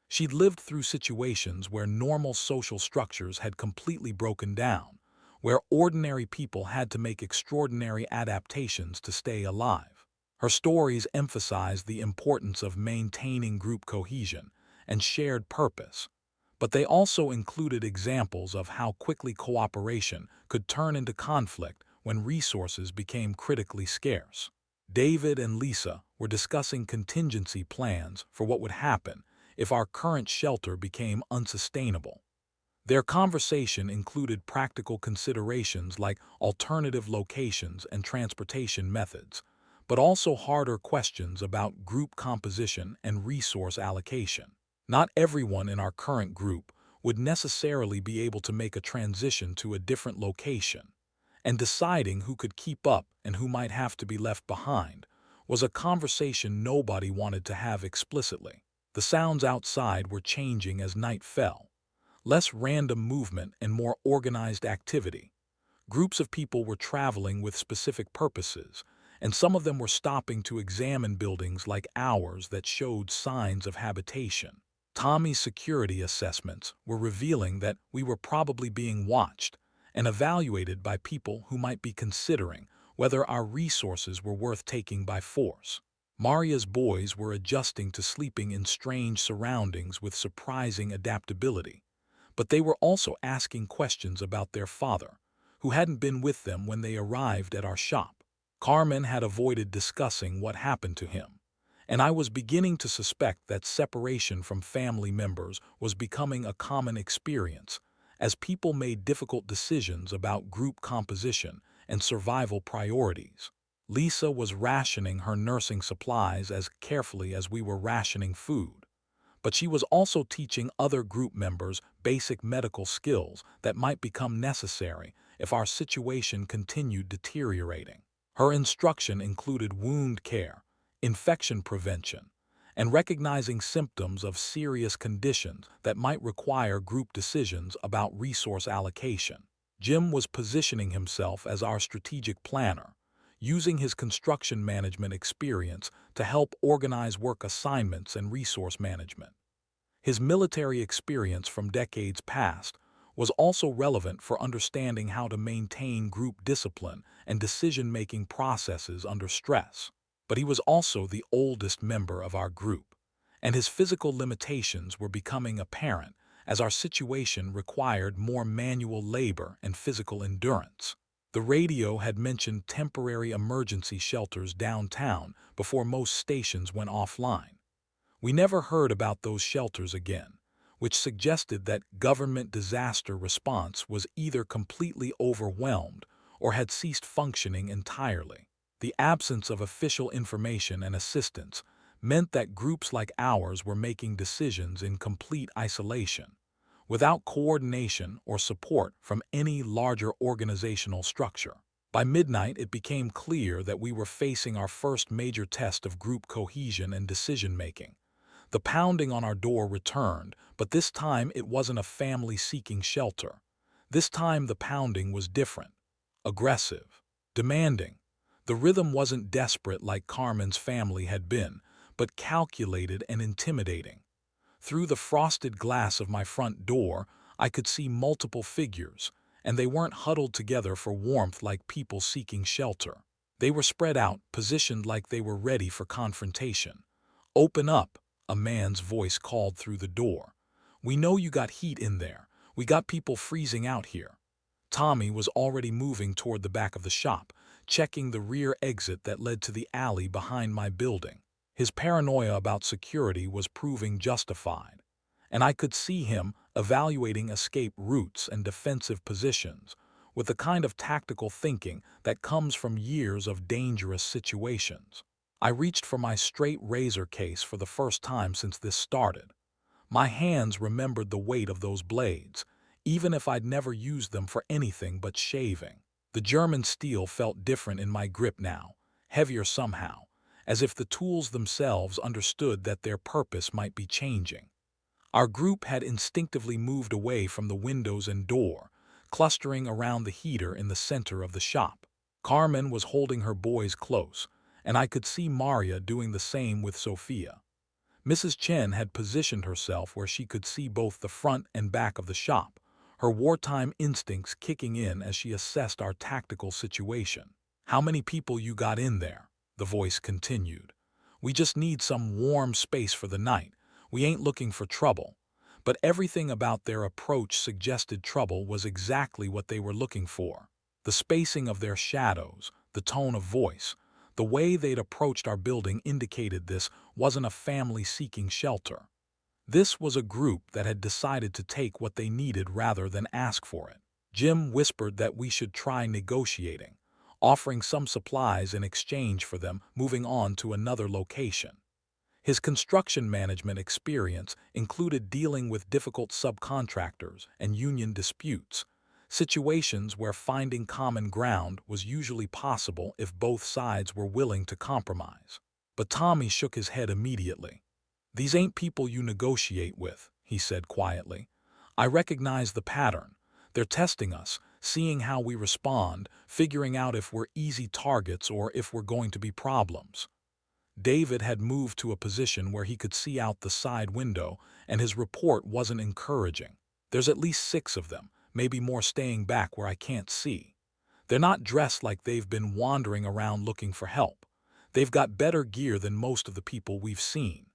[SPEAKER 1] She'd lived through situations where normal social structures had completely broken down, where ordinary people had to make extraordinary adaptations to stay alive. Her stories emphasized the importance of maintaining group cohesion and shared purpose, but they also included examples of how quickly cooperation could turn into conflict when resources became critically scarce. David and Lisa were discussing contingency plans for what would happen if our current shelter became unsustainable. Their conversation included practical considerations like alternative locations and transportation methods, but also harder questions about group composition and resource allocation. Not everyone in our current group would necessarily be able to make a transition to a different location, and deciding who could keep up and who might have to be left behind was a conversation nobody wanted to have explicitly. The sounds outside were changing as night fell. Less random movement and more organized activity. Groups of people were traveling with specific purposes, and some of them were stopping to examine buildings like ours that showed signs of habitation. Tommy's security assessments were revealing that we were probably being watched and evaluated by people who might be considering whether our resources were worth taking by force. Maria's boys were adjusting to sleeping in strange surroundings with surprising adaptability, but they were also asking questions about their father, who hadn't been with them when they arrived at our shop. Carmen had avoided discussing what happened to him, and I was beginning to suspect that separation from family members was becoming a common experience as people made difficult decisions about group composition and survival priorities. Lisa was rationing her nursing supplies as carefully as we were rationing food, but she was also teaching other group members basic medical skills that might become necessary if our situation continued deteriorating. Her instruction included wound care, infection prevention, and recognizing symptoms of serious conditions that might require group decisions about resource allocation. Jim was positioning himself as our strategic planner, using his construction management experience to help organize work assignments and resource management. His military experience from decades past was also relevant for understanding how to maintain group discipline and decision-making processes under stress. But he was also the oldest member of our group, and his physical limitations were becoming apparent as our situation required more manual labor and physical endurance. The radio had mentioned temporary emergency shelters downtown before most stations went offline. We never heard about those shelters again, which suggested that government disaster response was either completely overwhelmed or had ceased functioning entirely. The absence of official information and assistance meant that groups like ours were making decisions in complete isolation, without coordination or support from any larger organizational structure. By midnight, it became clear that we were facing our first major test of group cohesion and decision-making. The pounding on our door returned, but this time it wasn't a family seeking shelter. This time the pounding was different, aggressive, demanding. The rhythm wasn't desperate like Carmen's family had been, but calculated and intimidating. Through the frosted glass of my front door, I could see multiple figures, and they weren't huddled together for warmth like people seeking shelter. They were spread out, positioned like they were ready for confrontation. "Open up," a man's voice called through the door. "We know you got heat in there. We got people freezing out here." Tommy was already moving toward the back of the shop, checking the rear exit that led to the alley behind my building. His paranoia about security was proving justified, and I could see him evaluating escape routes and defensive positions with the kind of tactical thinking that comes from years of dangerous situations. I reached for my straight razor case for the first time since this started. My hands remembered the weight of those blades, even if I'd never used them for anything but shaving. The German steel felt different in my grip now, heavier somehow, as if the tools themselves understood that their purpose might be changing. Our group had instinctively moved away from the windows and door, clustering around the heater in the center of the shop. Carmen was holding her boys close, and I could see Maria doing the same with Sophia. Mrs. Chen had positioned herself where she could see both the front and back of the shop, her wartime instincts kicking in as she assessed our tactical situation. "How many people you got in there?" the voice continued. "We just need some warm space for the night. We ain't looking for trouble." But everything about their approach suggested trouble was exactly what they were looking for. The spacing of their shadows, the tone of voice, the way they'd approached our building indicated this wasn't a family seeking shelter. This was a group that had decided to take what they needed rather than ask for it. Jim whispered that we should try negotiating, offering some supplies in exchange for them moving on to another location. His construction management experience included dealing with difficult subcontractors and union disputes, situations where finding common ground was usually possible if both sides were willing to compromise. But Tommy shook his head immediately. "These ain't people you negotiate with," he said quietly. "I recognize the pattern. They're testing us, seeing how we respond, figuring out if we're easy targets or if we're going to be problems. David had moved to a position where he could see out the side window, and his report wasn't encouraging. There's at least 6 of them, maybe more staying back where I can't see. They're not dressed like they've been wandering around looking for help. They've got better gear than most of the people we've seen.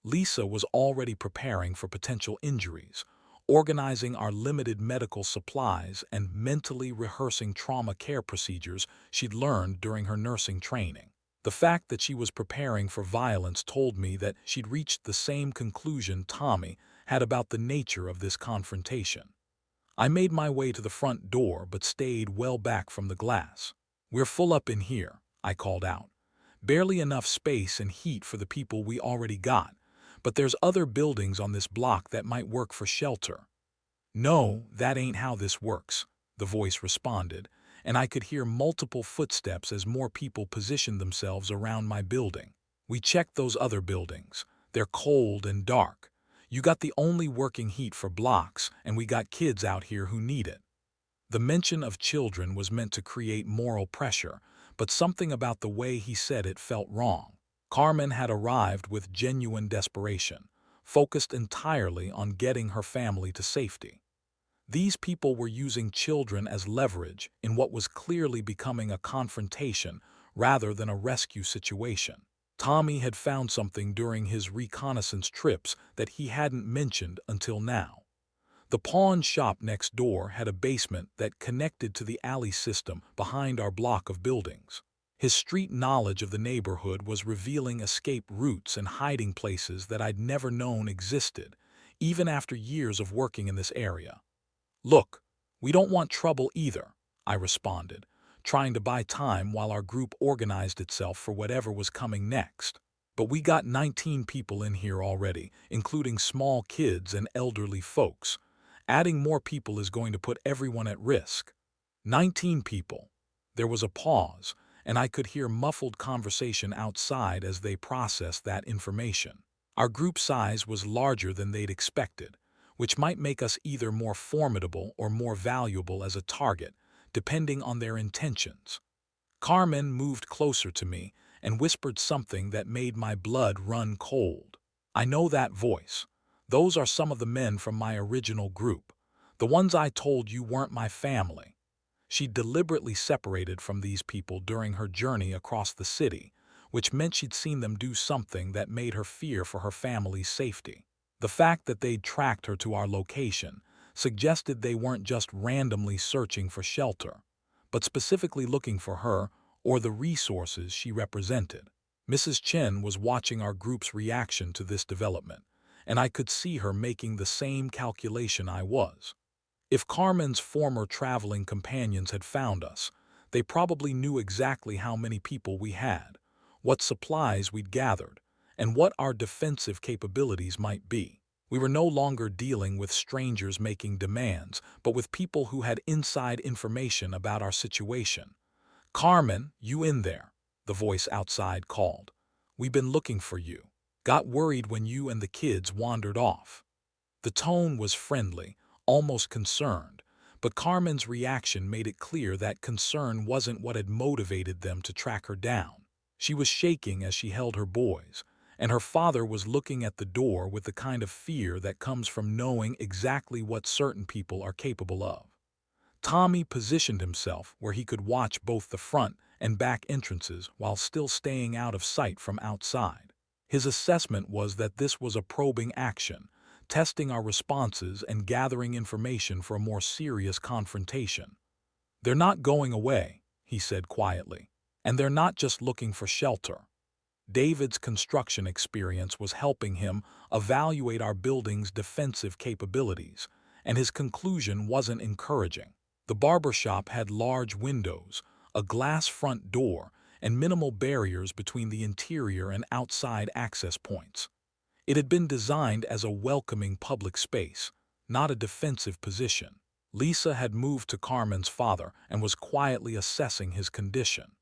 [SPEAKER 1] Lisa was already preparing for potential injuries, organizing our limited medical supplies and mentally rehearsing trauma care procedures she'd learned during her nursing training. The fact that she was preparing for violence told me that she'd reached the same conclusion Tommy had about the nature of this confrontation. I made my way to the front door but stayed well back from the glass. "We're full up in here," I called out. "Barely enough space and heat for the people we already got, but there's other buildings on this block that might work for shelter." "No, that ain't how this works," the voice responded, and I could hear multiple footsteps as more people positioned themselves around my building. "We checked those other buildings. They're cold and dark. You got the only working heat for blocks, and we got kids out here who need it." The mention of children was meant to create moral pressure, but something about the way he said it felt wrong. Carmen had arrived with genuine desperation, focused entirely on getting her family to safety. These people were using children as leverage in what was clearly becoming a confrontation rather than a rescue situation. Tommy had found something during his reconnaissance trips that he hadn't mentioned until now. The pawn shop next door had a basement that connected to the alley system behind our block of buildings. His street knowledge of the neighborhood was revealing escape routes and hiding places that I'd never known existed, even after years of working in this area. "Look, we don't want trouble either," I responded, trying to buy time while our group organized itself for whatever was coming next. "But we got 19 people in here already, including small kids and elderly folks. Adding more people is going to put everyone at risk." 19 people. There was a pause, and I could hear muffled conversation outside as they processed that information. Our group size was larger than they'd expected, which might make us either more formidable or more valuable as a target, depending on their intentions. Carmen moved closer to me and whispered something that made my blood run cold. "I know that voice. Those are some of the men from my original group, the ones I told you weren't my family." She deliberately separated from these people during her journey across the city, which meant she'd seen them do something that made her fear for her family's safety. The fact that they'd tracked her to our location suggested they weren't just randomly searching for shelter, but specifically looking for her or the resources she represented. Mrs. Chen was watching our group's reaction to this development, and I could see her making the same calculation I was. If Carmen's former traveling companions had found us, they probably knew exactly how many people we had, what supplies we'd gathered, and what our defensive capabilities might be. We were no longer dealing with strangers making demands, but with people who had inside information about our situation. "Carmen, you in there?" the voice outside called. "We've been looking for you. Got worried when you and the kids wandered off." The tone was friendly, almost concerned, but Carmen's reaction made it clear that concern wasn't what had motivated them to track her down. She was shaking as she held her boys, and her father was looking at the door with the kind of fear that comes from knowing exactly what certain people are capable of. Tommy positioned himself where he could watch both the front and back entrances while still staying out of sight from outside. His assessment was that this was a probing action, testing our responses and gathering information for a more serious confrontation. "They're not going away," he said quietly, "and they're not just looking for shelter." David's construction experience was helping him evaluate our building's defensive capabilities, and his conclusion wasn't encouraging. The barber shop had large windows, a glass front door, and minimal barriers between the interior and outside access points. It had been designed as a welcoming public space, not a defensive position. Lisa had moved to Carmen's father and was quietly assessing his condition.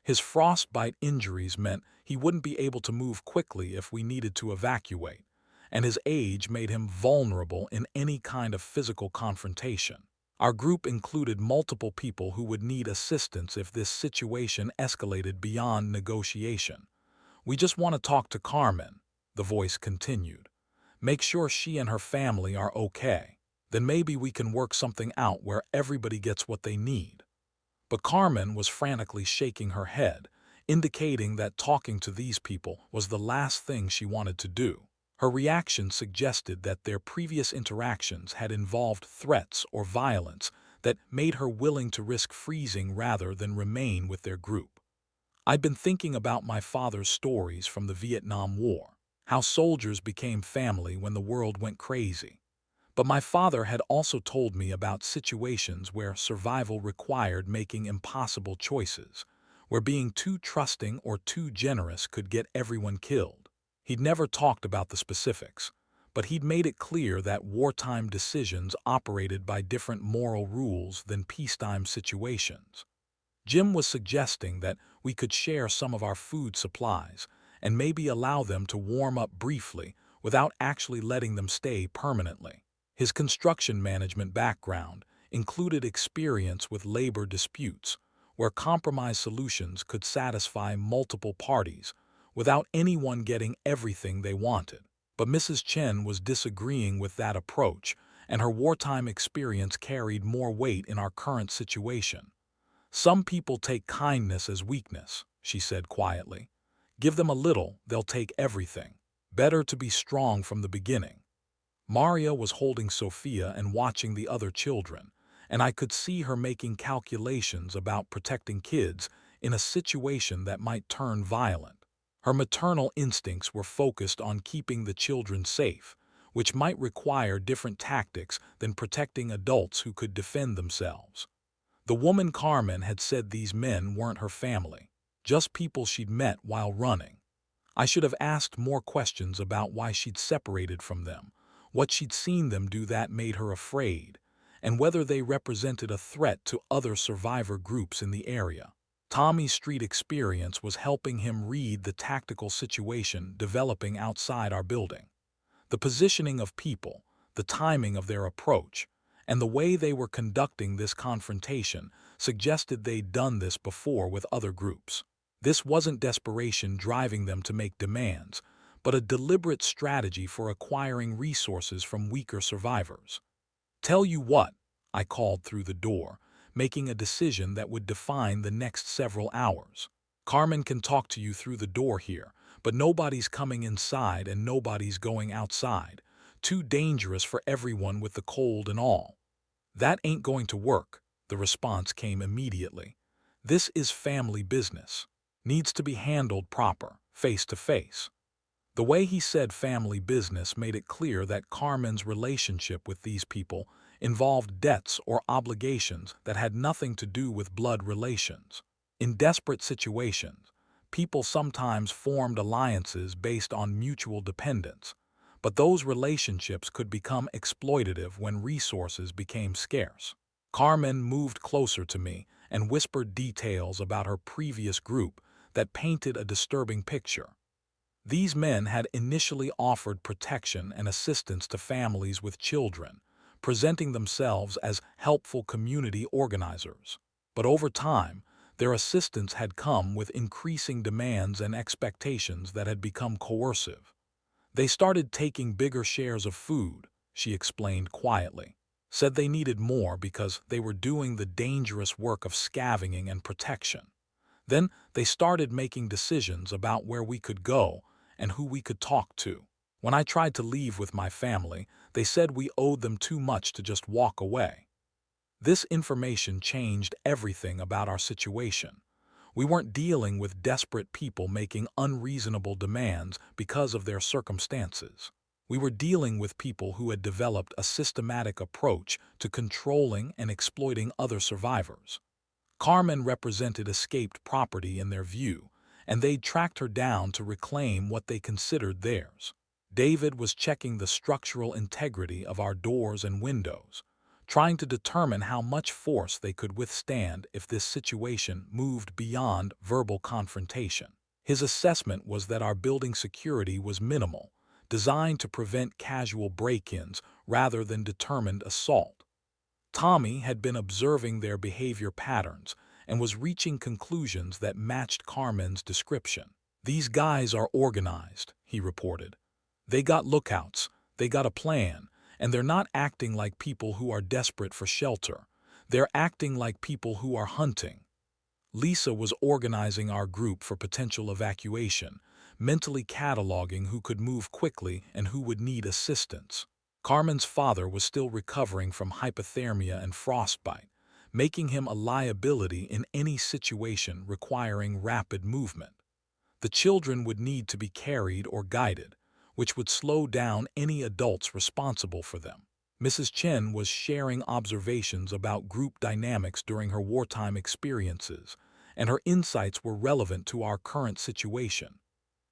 [SPEAKER 1] His frostbite injuries meant he wouldn't be able to move quickly if we needed to evacuate, and his age made him vulnerable in any kind of physical confrontation. Our group included multiple people who would need assistance if this situation escalated beyond negotiation. We just want to talk to Carmen, the voice continued. Make sure she and her family are okay. Then maybe we can work something out where everybody gets what they need. But Carmen was frantically shaking her head, indicating that talking to these people was the last thing she wanted to do. Her reaction suggested that their previous interactions had involved threats or violence that made her willing to risk freezing rather than remain with their group. I'd been thinking about my father's stories from the Vietnam War, how soldiers became family when the world went crazy. But my father had also told me about situations where survival required making impossible choices, where being too trusting or too generous could get everyone killed. He'd never talked about the specifics, but he'd made it clear that wartime decisions operated by different moral rules than peacetime situations. Jim was suggesting that we could share some of our food supplies and maybe allow them to warm up briefly without actually letting them stay permanently. His construction management background included experience with labor disputes, where compromise solutions could satisfy multiple parties without anyone getting everything they wanted. But Mrs. Chen was disagreeing with that approach, and her wartime experience carried more weight in our current situation. Some people take kindness as weakness, she said quietly. Give them a little, they'll take everything. Better to be strong from the beginning. Maria was holding Sophia and watching the other children, and I could see her making calculations about protecting kids in a situation that might turn violent. Her maternal instincts were focused on keeping the children safe, which might require different tactics than protecting adults who could defend themselves. The woman Carmen had said these men weren't her family, just people she'd met while running. I should have asked more questions about why she'd separated from them, what she'd seen them do that made her afraid, and whether they represented a threat to other survivor groups in the area. Tommy's street experience was helping him read the tactical situation developing outside our building. The positioning of people, the timing of their approach, and the way they were conducting this confrontation suggested they'd done this before with other groups. This wasn't desperation driving them to make demands, but a deliberate strategy for acquiring resources from weaker survivors. Tell you what, I called through the door, making a decision that would define the next several hours. Carmen can talk to you through the door here, but nobody's coming inside and nobody's going outside. Too dangerous for everyone with the cold and all. That ain't going to work, the response came immediately. This is family business. Needs to be handled proper, face to face. The way he said family business made it clear that Carmen's relationship with these people involved debts or obligations that had nothing to do with blood relations. In desperate situations, people sometimes formed alliances based on mutual dependence, but those relationships could become exploitative when resources became scarce. Carmen moved closer to me and whispered details about her previous group that painted a disturbing picture. These men had initially offered protection and assistance to families with children, presenting themselves as helpful community organizers. But over time, their assistance had come with increasing demands and expectations that had become coercive. They started taking bigger shares of food, she explained quietly. Said they needed more because they were doing the dangerous work of scavenging and protection. Then they started making decisions about where we could go and who we could talk to. When I tried to leave with my family, they said we owed them too much to just walk away. This information changed everything about our situation. We weren't dealing with desperate people making unreasonable demands because of their circumstances. We were dealing with people who had developed a systematic approach to controlling and exploiting other survivors. Carmen represented escaped property in their view, and they'd tracked her down to reclaim what they considered theirs. David was checking the structural integrity of our doors and windows, trying to determine how much force they could withstand if this situation moved beyond verbal confrontation. His assessment was that our building security was minimal, designed to prevent casual break-ins rather than determined assault. Tommy had been observing their behavior patterns and was reaching conclusions that matched Carmen's description. "These guys are organized," he reported. "They got lookouts, they got a plan, and they're not acting like people who are desperate for shelter. They're acting like people who are hunting." Lisa was organizing our group for potential evacuation, mentally cataloging who could move quickly and who would need assistance. Carmen's father was still recovering from hypothermia and frostbite, making him a liability in any situation requiring rapid movement. The children would need to be carried or guided, which would slow down any adults responsible for them. Mrs. Chen was sharing observations about group dynamics during her wartime experiences, and her insights were relevant to our current situation.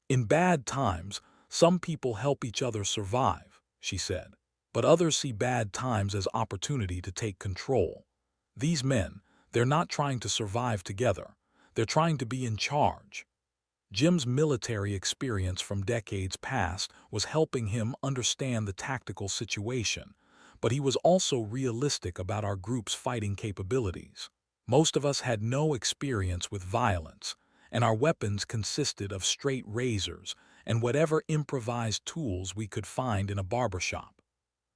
[SPEAKER 1] "In bad times, some people help each other survive," she said, "but others see bad times as opportunity to take control. These men, they're not trying to survive together, they're trying to be in charge." Jim's military experience from decades past was helping him understand the tactical situation, but he was also realistic about our group's fighting capabilities. Most of us had no experience with violence, and our weapons consisted of straight razors and whatever improvised tools we could find in a barber shop.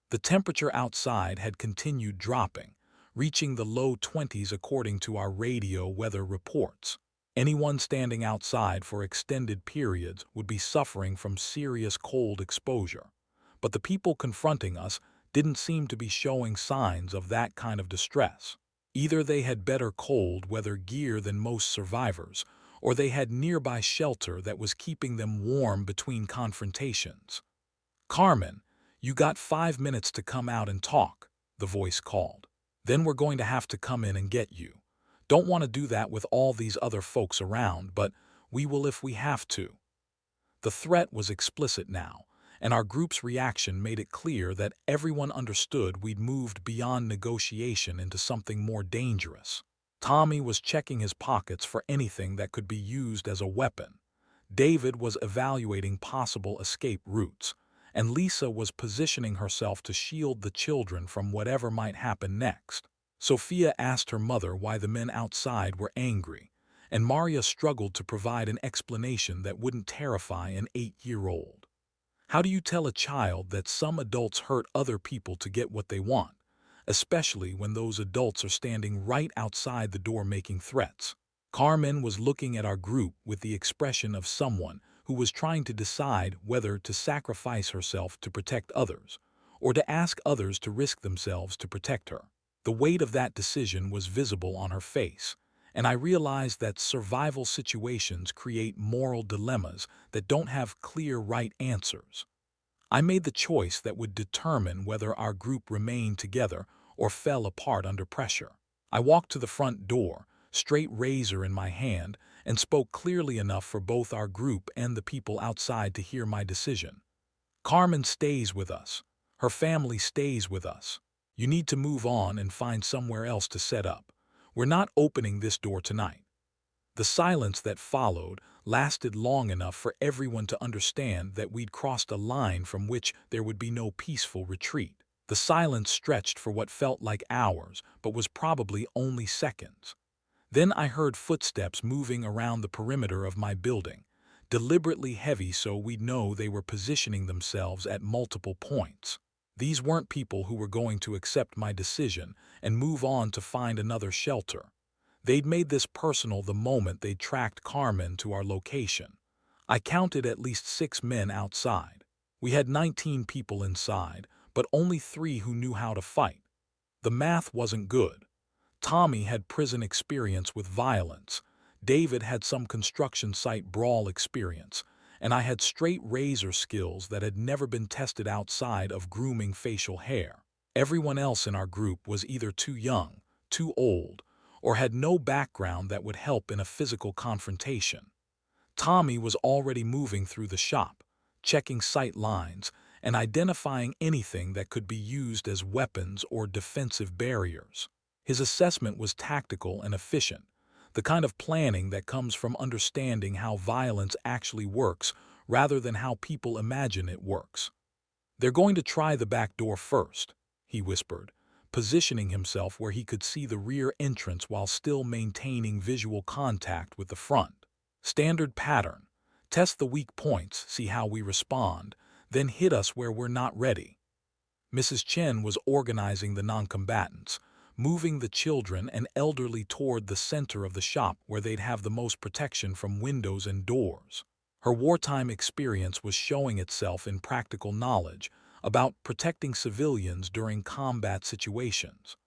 [SPEAKER 1] The temperature outside had continued dropping, reaching the low 20s according to our radio weather reports. Anyone standing outside for extended periods would be suffering from serious cold exposure. But the people confronting us didn't seem to be showing signs of that kind of distress. Either they had better cold weather gear than most survivors, or they had nearby shelter that was keeping them warm between confrontations. "Carmen, you got 5 minutes to come out and talk," the voice called. "Then we're going to have to come in and get you. Don't want to do that with all these other folks around, but we will if we have to." The threat was explicit now, and our group's reaction made it clear that everyone understood we'd moved beyond negotiation into something more dangerous. Tommy was checking his pockets for anything that could be used as a weapon. David was evaluating possible escape routes, and Lisa was positioning herself to shield the children from whatever might happen next. Sophia asked her mother why the men outside were angry, and Maria struggled to provide an explanation that wouldn't terrify an 8-year-old. How do you tell a child that some adults hurt other people to get what they want, especially when those adults are standing right outside the door making threats? Carmen was looking at our group with the expression of someone who was trying to decide whether to sacrifice herself to protect others, or to ask others to risk themselves to protect her. The weight of that decision was visible on her face, and I realized that survival situations create moral dilemmas that don't have clear right answers. I made the choice that would determine whether our group remained together or fell apart under pressure. I walked to the front door, straight razor in my hand, and spoke clearly enough for both our group and the people outside to hear my decision. "Carmen stays with us. Her family stays with us. You need to move on and find somewhere else to set up. We're not opening this door tonight." The silence that followed lasted long enough for everyone to understand that we'd crossed a line from which there would be no peaceful retreat. The silence stretched for what felt like hours, but was probably only seconds. Then I heard footsteps moving around the perimeter of my building, deliberately heavy so we'd know they were positioning themselves at multiple points. These weren't people who were going to accept my decision and move on to find another shelter. They'd made this personal the moment they'd tracked Carmen to our location. I counted at least 6 men outside. We had 19 people inside, but only 3 who knew how to fight. The math wasn't good. Tommy had prison experience with violence, David had some construction site brawl experience, and I had straight razor skills that had never been tested outside of grooming facial hair. Everyone else in our group was either too young, too old, or had no background that would help in a physical confrontation. Tommy was already moving through the shop, checking sight lines, and identifying anything that could be used as weapons or defensive barriers. His assessment was tactical and efficient, the kind of planning that comes from understanding how violence actually works rather than how people imagine it works. "They're going to try the back door first," he whispered, positioning himself where he could see the rear entrance while still maintaining visual contact with the front. Standard pattern: test the weak points, see how we respond, then hit us where we're not ready. Mrs. Chen was organizing the noncombatants, moving the children and elderly toward the center of the shop where they'd have the most protection from windows and doors. Her wartime experience was showing itself in practical knowledge about protecting civilians during combat situations.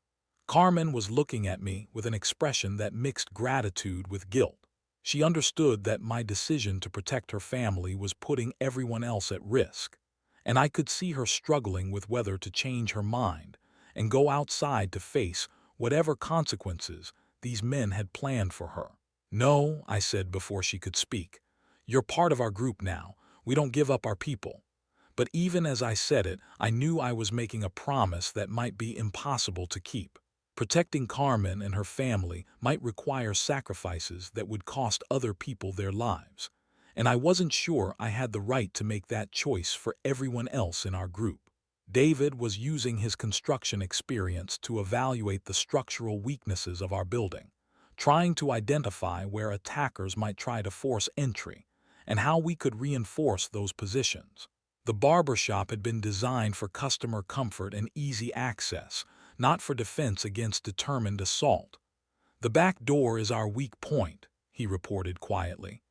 [SPEAKER 1] Carmen was looking at me with an expression that mixed gratitude with guilt. She understood that my decision to protect her family was putting everyone else at risk, and I could see her struggling with whether to change her mind and go outside to face whatever consequences these men had planned for her. "No," I said before she could speak. "You're part of our group now. We don't give up our people." But even as I said it, I knew I was making a promise that might be impossible to keep. Protecting Carmen and her family might require sacrifices that would cost other people their lives, and I wasn't sure I had the right to make that choice for everyone else in our group. David was using his construction experience to evaluate the structural weaknesses of our building, trying to identify where attackers might try to force entry and how we could reinforce those positions. The barber shop had been designed for customer comfort and easy access, not for defense against determined assault. "The back door is our weak point," he reported quietly.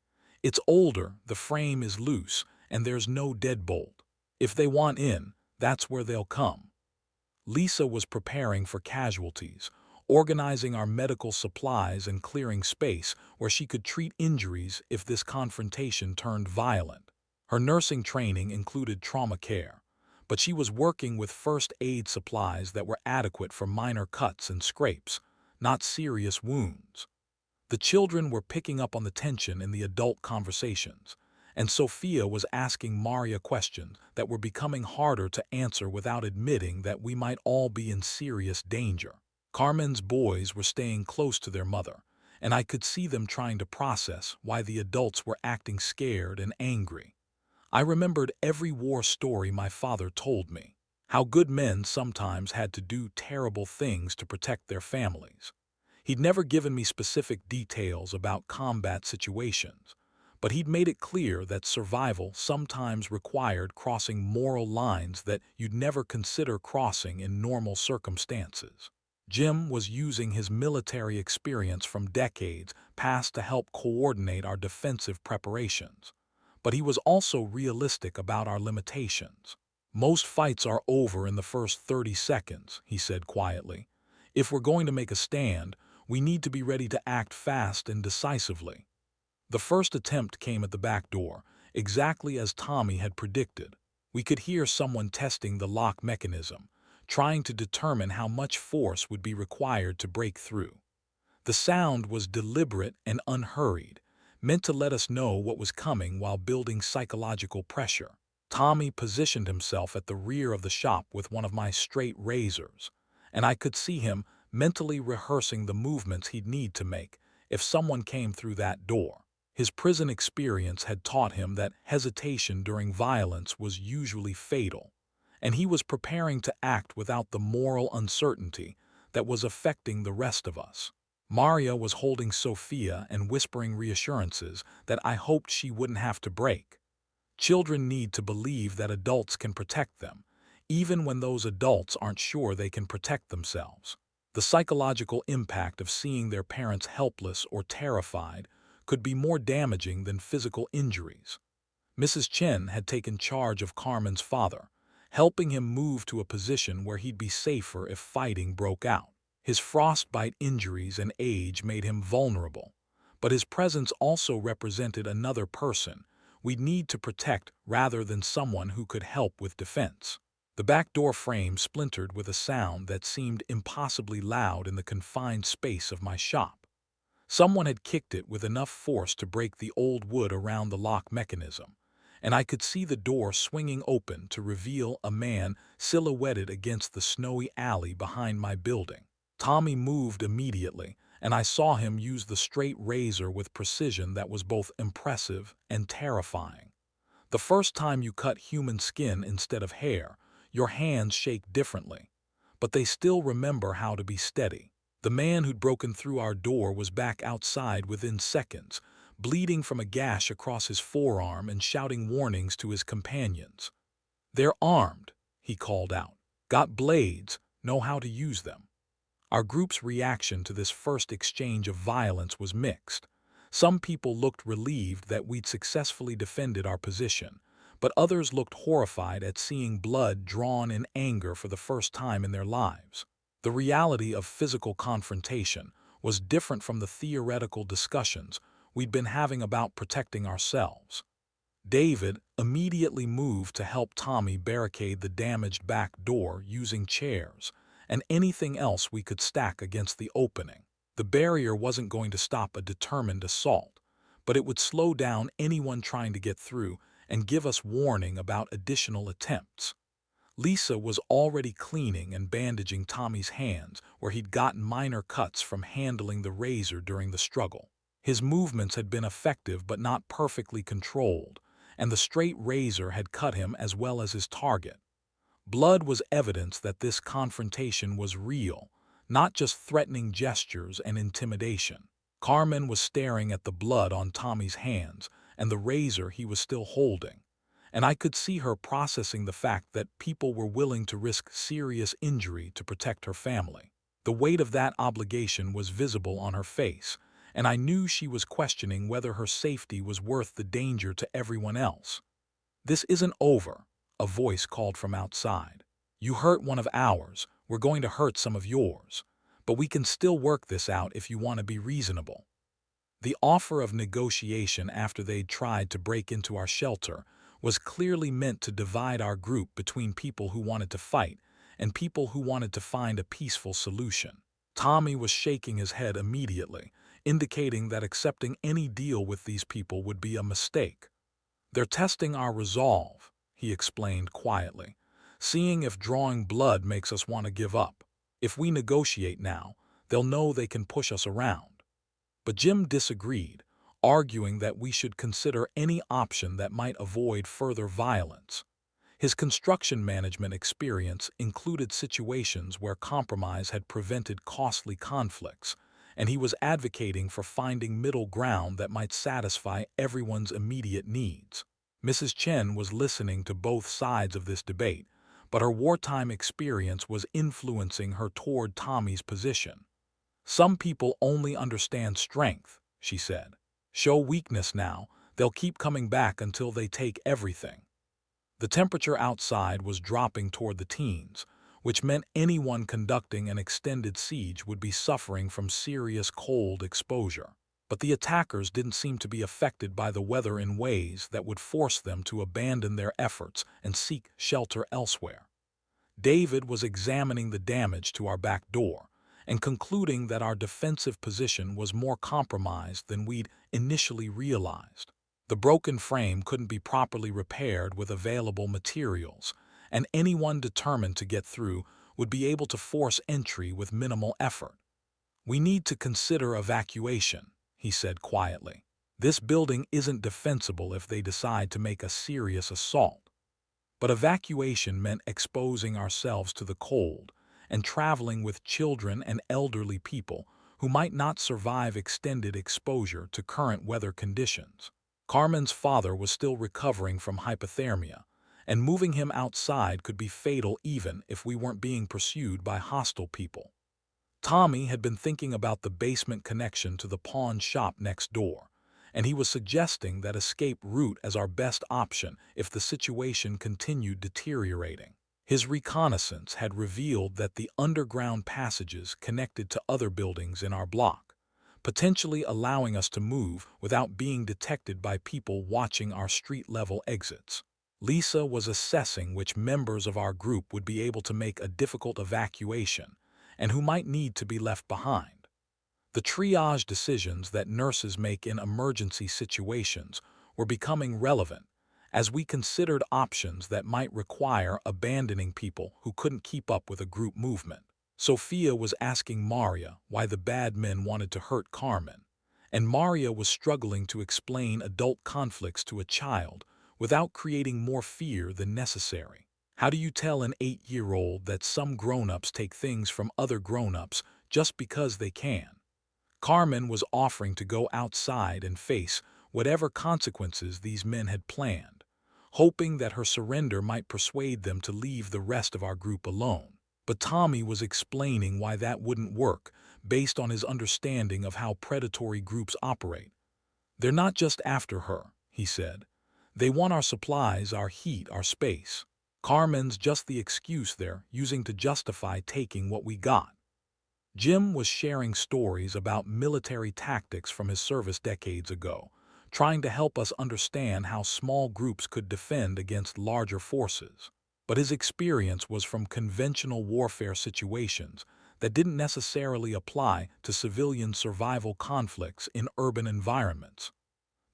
[SPEAKER 1] "It's older, the frame is loose, and there's no deadbolt. If they want in, that's where they'll come." Lisa was preparing for casualties, organizing our medical supplies and clearing space where she could treat injuries if this confrontation turned violent. Her nursing training included trauma care, but she was working with first aid supplies that were adequate for minor cuts and scrapes, not serious wounds. The children were picking up on the tension in the adult conversations, and Sophia was asking Maria questions that were becoming harder to answer without admitting that we might all be in serious danger. Carmen's boys were staying close to their mother, and I could see them trying to process why the adults were acting scared and angry. I remembered every war story my father told me, how good men sometimes had to do terrible things to protect their families. He'd never given me specific details about combat situations, but he'd made it clear that survival sometimes required crossing moral lines that you'd never consider crossing in normal circumstances. Jim was using his military experience from decades past to help coordinate our defensive preparations, but he was also realistic about our limitations. "Most fights are over in the first 30 seconds, he said quietly. "If we're going to make a stand, we need to be ready to act fast and decisively." The first attempt came at the back door, exactly as Tommy had predicted. We could hear someone testing the lock mechanism, trying to determine how much force would be required to break through. The sound was deliberate and unhurried, meant to let us know what was coming while building psychological pressure. Tommy positioned himself at the rear of the shop with one of my straight razors, and I could see him mentally rehearsing the movements he'd need to make if someone came through that door. His prison experience had taught him that hesitation during violence was usually fatal, and he was preparing to act without the moral uncertainty that was affecting the rest of us. Maria was holding Sophia and whispering reassurances that I hoped she wouldn't have to break. Children need to believe that adults can protect them, even when those adults aren't sure they can protect themselves. The psychological impact of seeing their parents helpless or terrified could be more damaging than physical injuries. Mrs. Chen had taken charge of Carmen's father, helping him move to a position where he'd be safer if fighting broke out. His frostbite injuries and age made him vulnerable, but his presence also represented another person we'd need to protect rather than someone who could help with defense. The back door frame splintered with a sound that seemed impossibly loud in the confined space of my shop. Someone had kicked it with enough force to break the old wood around the lock mechanism, and I could see the door swinging open to reveal a man silhouetted against the snowy alley behind my building. Tommy moved immediately, and I saw him use the straight razor with precision that was both impressive and terrifying. The first time you cut human skin instead of hair, your hands shake differently. but they still remember how to be steady. The man who'd broken through our door was back outside within seconds, bleeding from a gash across his forearm and shouting warnings to his companions. "They're armed," he called out. "Got blades, know how to use them." Our group's reaction to this first exchange of violence was mixed. Some people looked relieved that we'd successfully defended our position, but others looked horrified at seeing blood drawn in anger for the first time in their lives. The reality of physical confrontation was different from the theoretical discussions we'd been having about protecting ourselves. David immediately moved to help Tommy barricade the damaged back door using chairs and anything else we could stack against the opening. The barrier wasn't going to stop a determined assault, but it would slow down anyone trying to get through and give us warning about additional attempts. Lisa was already cleaning and bandaging Tommy's hands where he'd gotten minor cuts from handling the razor during the struggle. His movements had been effective but not perfectly controlled, and the straight razor had cut him as well as his target. Blood was evidence that this confrontation was real, not just threatening gestures and intimidation. Carmen was staring at the blood on Tommy's hands and the razor he was still holding, and I could see her processing the fact that people were willing to risk serious injury to protect her family. The weight of that obligation was visible on her face, and I knew she was questioning whether her safety was worth the danger to everyone else. "This isn't over," a voice called from outside. "You hurt one of ours, we're going to hurt some of yours. But we can still work this out if you want to be reasonable." The offer of negotiation after they'd tried to break into our shelter was clearly meant to divide our group between people who wanted to fight and people who wanted to find a peaceful solution. Tommy was shaking his head immediately, indicating that accepting any deal with these people would be a mistake. "They're testing our resolve," he explained quietly, "seeing if drawing blood makes us want to give up. If we negotiate now, they'll know they can push us around." But Jim disagreed, arguing that we should consider any option that might avoid further violence. His construction management experience included situations where compromise had prevented costly conflicts, and he was advocating for finding middle ground that might satisfy everyone's immediate needs. Mrs. Chen was listening to both sides of this debate, but her wartime experience was influencing her toward Tommy's position. "Some people only understand strength," she said. "Show weakness now, they'll keep coming back until they take everything." The temperature outside was dropping toward the teens, which meant anyone conducting an extended siege would be suffering from serious cold exposure. But the attackers didn't seem to be affected by the weather in ways that would force them to abandon their efforts and seek shelter elsewhere. David was examining the damage to our back door and concluding that our defensive position was more compromised than we'd initially realized. The broken frame couldn't be properly repaired with available materials, and anyone determined to get through would be able to force entry with minimal effort. "We need to consider evacuation," he said quietly. "This building isn't defensible if they decide to make a serious assault." But evacuation meant exposing ourselves to the cold and traveling with children and elderly people who might not survive extended exposure to current weather conditions. Carmen's father was still recovering from hypothermia, and moving him outside could be fatal even if we weren't being pursued by hostile people. Tommy had been thinking about the basement connection to the pawn shop next door, and he was suggesting that escape route as our best option if the situation continued deteriorating. His reconnaissance had revealed that the underground passages connected to other buildings in our block, potentially allowing us to move without being detected by people watching our street-level exits. Lisa was assessing which members of our group would be able to make a difficult evacuation and who might need to be left behind. The triage decisions that nurses make in emergency situations were becoming relevant as we considered options that might require abandoning people who couldn't keep up with a group movement. Sophia was asking Maria why the bad men wanted to hurt Carmen, and Maria was struggling to explain adult conflicts to a child without creating more fear than necessary. How do you tell an 8-year-old that some grown-ups take things from other grown-ups just because they can? Carmen was offering to go outside and face whatever consequences these men had planned, hoping that her surrender might persuade them to leave the rest of our group alone. But Tommy was explaining why that wouldn't work based on his understanding of how predatory groups operate. They're not just after her, he said. They want our supplies, our heat, our space. Carmen's just the excuse they're using to justify taking what we got. Jim was sharing stories about military tactics from his service decades ago, trying to help us understand how small groups could defend against larger forces. But his experience was from conventional warfare situations that didn't necessarily apply to civilian survival conflicts in urban environments.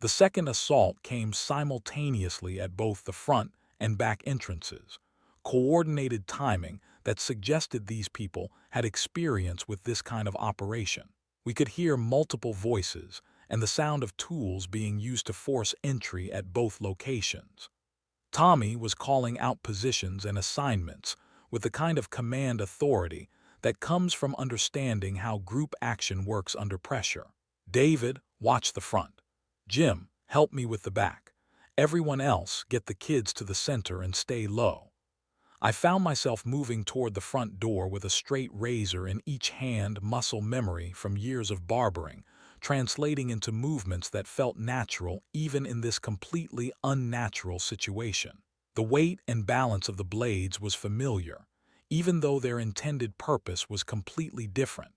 [SPEAKER 1] The second assault came simultaneously at both the front and back entrances, coordinated timing that suggested these people had experience with this kind of operation. We could hear multiple voices and the sound of tools being used to force entry at both locations. Tommy was calling out positions and assignments with the kind of command authority that comes from understanding how group action works under pressure. David, watch the front. Jim, help me with the back. Everyone else, get the kids to the center and stay low. I found myself moving toward the front door with a straight razor in each hand, muscle memory from years of barbering, translating into movements that felt natural even in this completely unnatural situation. The weight and balance of the blades was familiar, even though their intended purpose was completely different.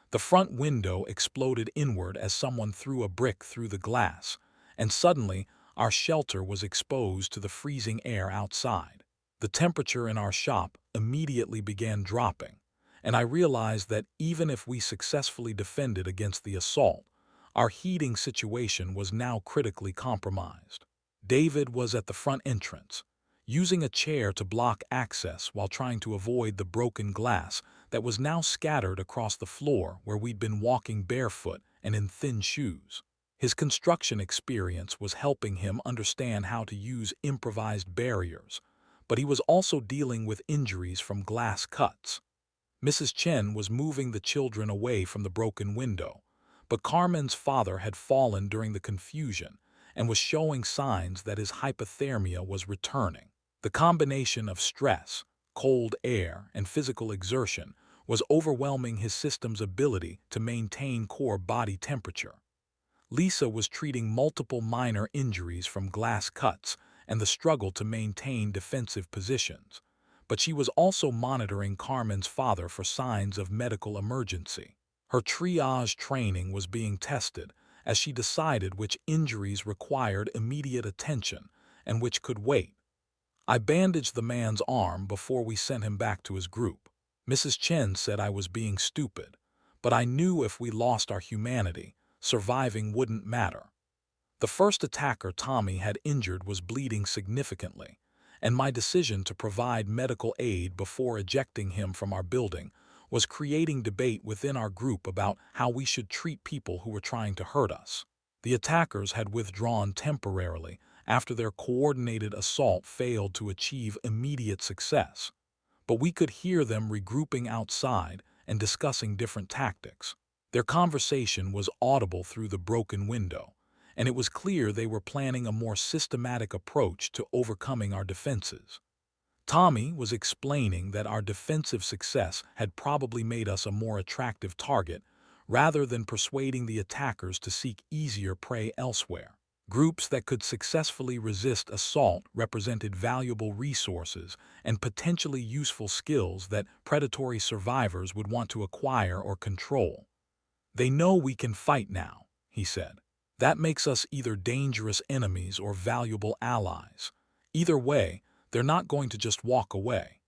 [SPEAKER 1] The front window exploded inward as someone threw a brick through the glass, and suddenly our shelter was exposed to the freezing air outside. The temperature in our shop immediately began dropping, and I realized that even if we successfully defended against the assault, our heating situation was now critically compromised. David was at the front entrance, using a chair to block access while trying to avoid the broken glass that was now scattered across the floor where we'd been walking barefoot and in thin shoes. His construction experience was helping him understand how to use improvised barriers, but he was also dealing with injuries from glass cuts. Mrs. Chen was moving the children away from the broken window, but Carmen's father had fallen during the confusion and was showing signs that his hypothermia was returning. The combination of stress, cold air, and physical exertion was overwhelming his system's ability to maintain core body temperature. Lisa was treating multiple minor injuries from glass cuts and the struggle to maintain defensive positions, but she was also monitoring Carmen's father for signs of medical emergency. Her triage training was being tested as she decided which injuries required immediate attention and which could wait. I bandaged the man's arm before we sent him back to his group. Mrs. Chen said I was being stupid, but I knew if we lost our humanity, surviving wouldn't matter. The first attacker Tommy had injured was bleeding significantly, and my decision to provide medical aid before ejecting him from our building was creating debate within our group about how we should treat people who were trying to hurt us. The attackers had withdrawn temporarily after their coordinated assault failed to achieve immediate success, but we could hear them regrouping outside and discussing different tactics. Their conversation was audible through the broken window, and it was clear they were planning a more systematic approach to overcoming our defenses. Tommy was explaining that our defensive success had probably made us a more attractive target, rather than persuading the attackers to seek easier prey elsewhere. Groups that could successfully resist assault represented valuable resources and potentially useful skills that predatory survivors would want to acquire or control. They know we can fight now, he said. That makes us either dangerous enemies or valuable allies. Either way, they're not going to just walk away.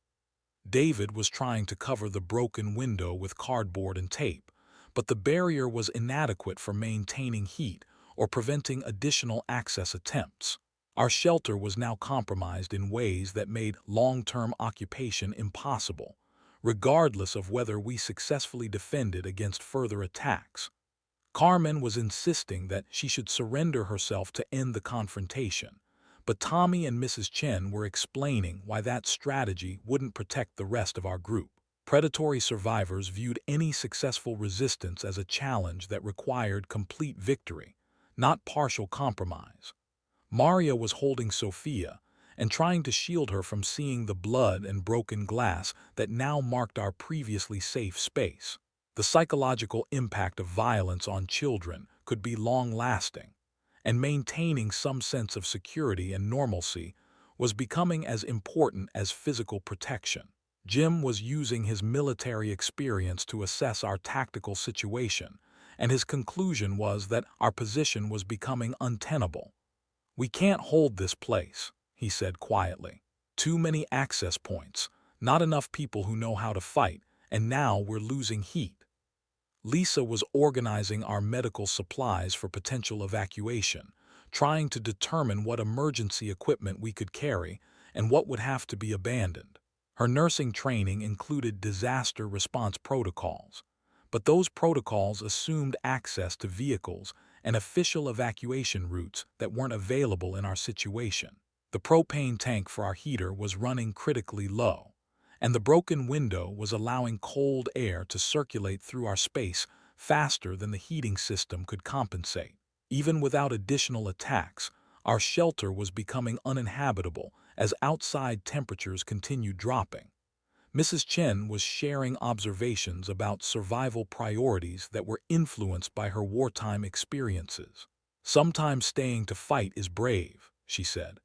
[SPEAKER 1] David was trying to cover the broken window with cardboard and tape, but the barrier was inadequate for maintaining heat or preventing additional access attempts. Our shelter was now compromised in ways that made long-term occupation impossible, regardless of whether we successfully defended against further attacks. Carmen was insisting that she should surrender herself to end the confrontation, but Tommy and Mrs. Chen were explaining why that strategy wouldn't protect the rest of our group. Predatory survivors viewed any successful resistance as a challenge that required complete victory, not partial compromise. Maria was holding Sophia and trying to shield her from seeing the blood and broken glass that now marked our previously safe space. The psychological impact of violence on children could be long-lasting, and maintaining some sense of security and normalcy was becoming as important as physical protection. Jim was using his military experience to assess our tactical situation, and his conclusion was that our position was becoming untenable. "We can't hold this place," he said quietly. "Too many access points, not enough people who know how to fight, and now we're losing heat." Lisa was organizing our medical supplies for potential evacuation, trying to determine what emergency equipment we could carry and what would have to be abandoned. Her nursing training included disaster response protocols, but those protocols assumed access to vehicles and official evacuation routes that weren't available in our situation. The propane tank for our heater was running critically low, and the broken window was allowing cold air to circulate through our space faster than the heating system could compensate. Even without additional attacks, our shelter was becoming uninhabitable as outside temperatures continued dropping. Mrs. Chen was sharing observations about survival priorities that were influenced by her wartime experiences. "Sometimes staying to fight is brave," she said.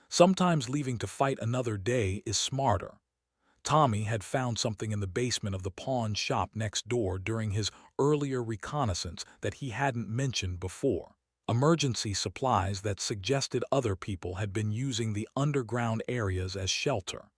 [SPEAKER 1] "Sometimes leaving to fight another day is smarter." Tommy had found something in the basement of the pawn shop next door during his earlier reconnaissance that he hadn't mentioned before. Emergency supplies that suggested other people had been using the underground areas as shelter,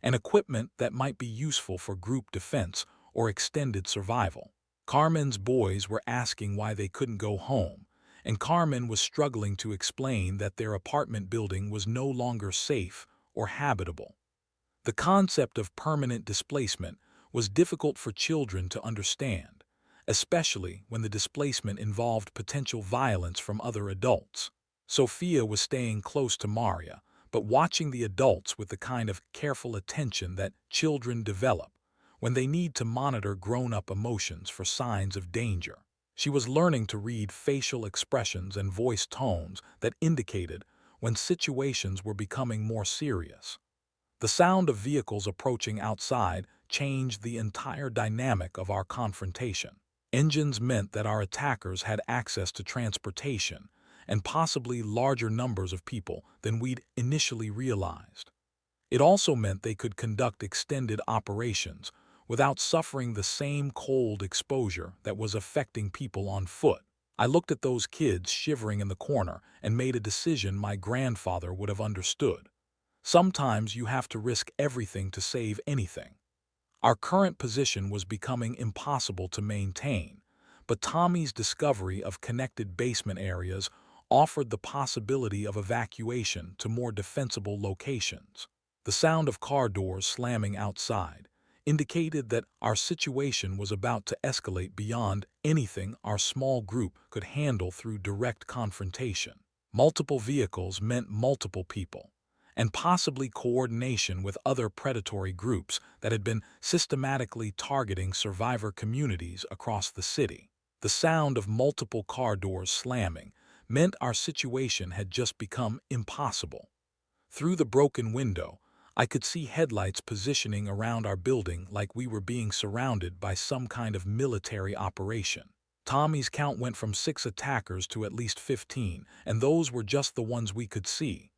[SPEAKER 1] and equipment that might be useful for group defense or extended survival. Carmen's boys were asking why they couldn't go home, and Carmen was struggling to explain that their apartment building was no longer safe or habitable. The concept of permanent displacement was difficult for children to understand, especially when the displacement involved potential violence from other adults. Sophia was staying close to Maria, but watching the adults with the kind of careful attention that children develop when they need to monitor grown-up emotions for signs of danger. She was learning to read facial expressions and voice tones that indicated when situations were becoming more serious. The sound of vehicles approaching outside changed the entire dynamic of our confrontation. Engines meant that our attackers had access to transportation and possibly larger numbers of people than we'd initially realized. It also meant they could conduct extended operations without suffering the same cold exposure that was affecting people on foot. I looked at those kids shivering in the corner and made a decision my grandfather would have understood. Sometimes you have to risk everything to save anything. Our current position was becoming impossible to maintain, but Tommy's discovery of connected basement areas offered the possibility of evacuation to more defensible locations. The sound of car doors slamming outside indicated that our situation was about to escalate beyond anything our small group could handle through direct confrontation. Multiple vehicles meant multiple people, and possibly coordination with other predatory groups that had been systematically targeting survivor communities across the city. The sound of multiple car doors slamming meant our situation had just become impossible. Through the broken window, I could see headlights positioning around our building like we were being surrounded by some kind of military operation. Tommy's count went from 6 attackers to at least 15, and those were just the ones we could see.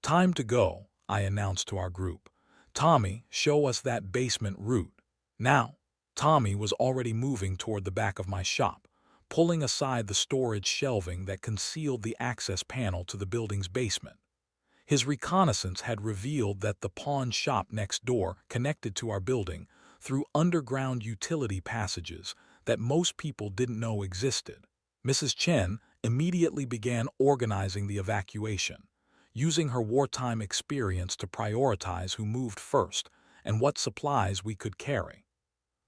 [SPEAKER 1] "Time to go," I announced to our group. "Tommy, show us that basement route." Now, Tommy was already moving toward the back of my shop, pulling aside the storage shelving that concealed the access panel to the building's basement. His reconnaissance had revealed that the pawn shop next door connected to our building through underground utility passages that most people didn't know existed. Mrs. Chen immediately began organizing the evacuation, using her wartime experience to prioritize who moved first and what supplies we could carry.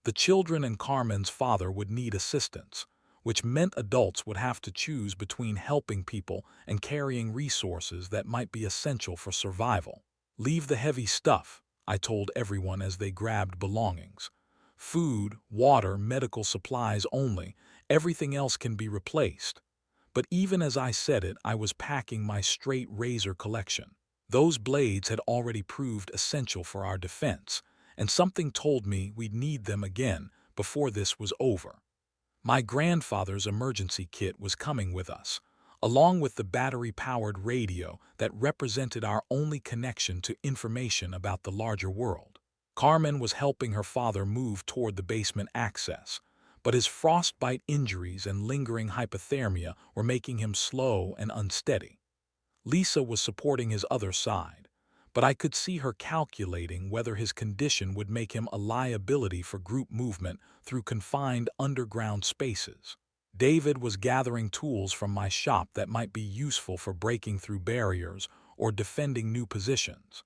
[SPEAKER 1] The children and Carmen's father would need assistance, which meant adults would have to choose between helping people and carrying resources that might be essential for survival. "Leave the heavy stuff," I told everyone as they grabbed belongings. "Food, water, medical supplies only. Everything else can be replaced." But even as I said it, I was packing my straight razor collection. Those blades had already proved essential for our defense, and something told me we'd need them again before this was over. My grandfather's emergency kit was coming with us, along with the battery-powered radio that represented our only connection to information about the larger world. Carmen was helping her father move toward the basement access, but his frostbite injuries and lingering hypothermia were making him slow and unsteady. Lisa was supporting his other side, but I could see her calculating whether his condition would make him a liability for group movement through confined underground spaces. David was gathering tools from my shop that might be useful for breaking through barriers or defending new positions.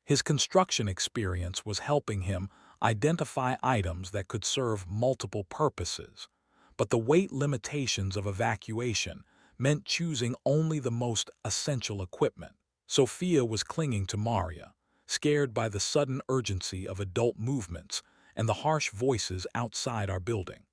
[SPEAKER 1] His construction experience was helping him identify items that could serve multiple purposes, but the weight limitations of evacuation meant choosing only the most essential equipment. Sophia was clinging to Maria, scared by the sudden urgency of adult movements and the harsh voices outside our building.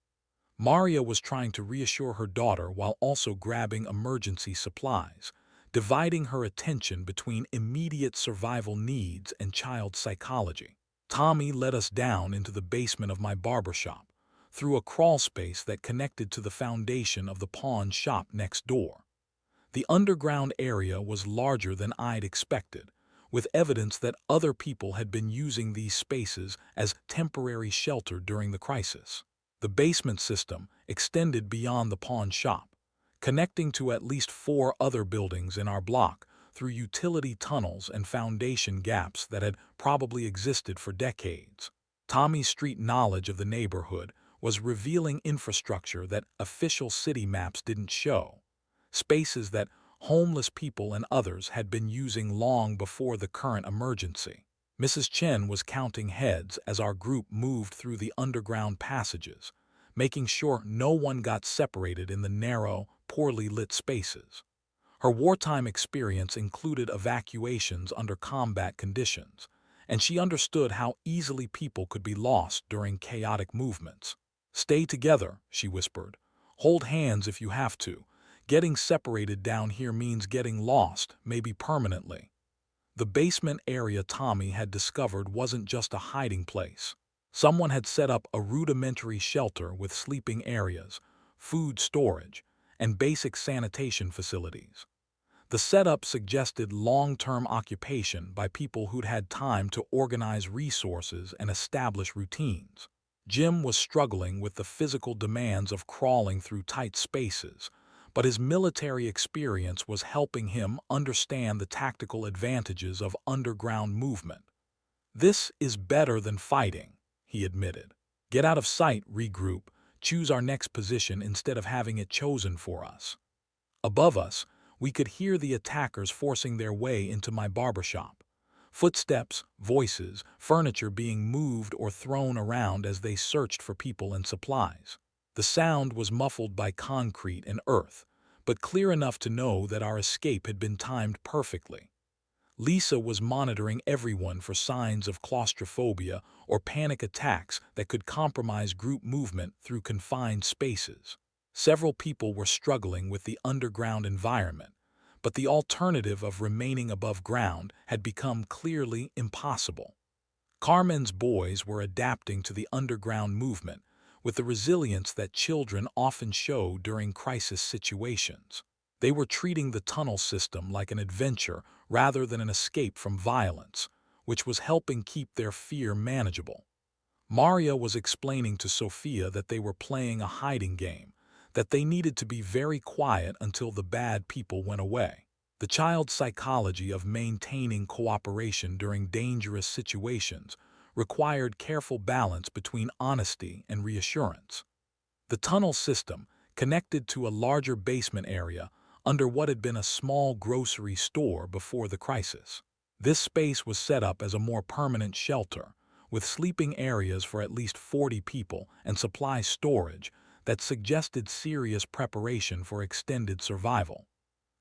[SPEAKER 1] Maria was trying to reassure her daughter while also grabbing emergency supplies, dividing her attention between immediate survival needs and child psychology. Tommy led us down into the basement of my barber shop, through a crawl space that connected to the foundation of the pawn shop next door. The underground area was larger than I'd expected, with evidence that other people had been using these spaces as temporary shelter during the crisis. The basement system extended beyond the pawn shop, connecting to at least 4 other buildings in our block through utility tunnels and foundation gaps that had probably existed for decades. Tommy's street knowledge of the neighborhood was revealing infrastructure that official city maps didn't show, spaces that homeless people and others had been using long before the current emergency. Mrs. Chen was counting heads as our group moved through the underground passages, making sure no one got separated in the narrow, poorly lit spaces. Her wartime experience included evacuations under combat conditions, and she understood how easily people could be lost during chaotic movements. "Stay together," she whispered. "Hold hands if you have to. Getting separated down here means getting lost, maybe permanently." The basement area Tommy had discovered wasn't just a hiding place. Someone had set up a rudimentary shelter with sleeping areas, food storage, and basic sanitation facilities. The setup suggested long-term occupation by people who'd had time to organize resources and establish routines. Jim was struggling with the physical demands of crawling through tight spaces, but his military experience was helping him understand the tactical advantages of underground movement. "This is better than fighting," he admitted. "Get out of sight, regroup, choose our next position instead of having it chosen for us." Above us, we could hear the attackers forcing their way into my barbershop. Footsteps, voices, furniture being moved or thrown around as they searched for people and supplies. The sound was muffled by concrete and earth, but clear enough to know that our escape had been timed perfectly. Lisa was monitoring everyone for signs of claustrophobia or panic attacks that could compromise group movement through confined spaces. Several people were struggling with the underground environment, but the alternative of remaining above ground had become clearly impossible. Carmen's boys were adapting to the underground movement with the resilience that children often show during crisis situations. They were treating the tunnel system like an adventure rather than an escape from violence, which was helping keep their fear manageable. Maria was explaining to Sophia that they were playing a hiding game, that they needed to be very quiet until the bad people went away. The child's psychology of maintaining cooperation during dangerous situations required careful balance between honesty and reassurance. The tunnel system connected to a larger basement area under what had been a small grocery store before the crisis. This space was set up as a more permanent shelter, with sleeping areas for at least 40 people and supply storage that suggested serious preparation for extended survival.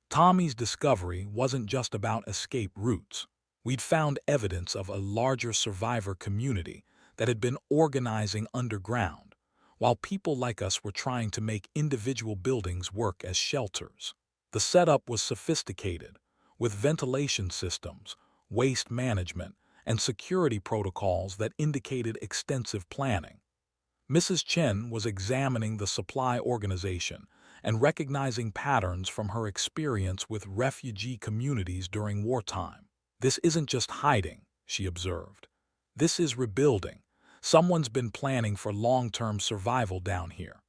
[SPEAKER 1] Tommy's discovery wasn't just about escape routes. We'd found evidence of a larger survivor community that had been organizing underground, while people like us were trying to make individual buildings work as shelters. The setup was sophisticated, with ventilation systems, waste management, and security protocols that indicated extensive planning. Mrs. Chen was examining the supply organization and recognizing patterns from her experience with refugee communities during wartime. "This isn't just hiding," she observed. "This is rebuilding. Someone's been planning for long-term survival down here."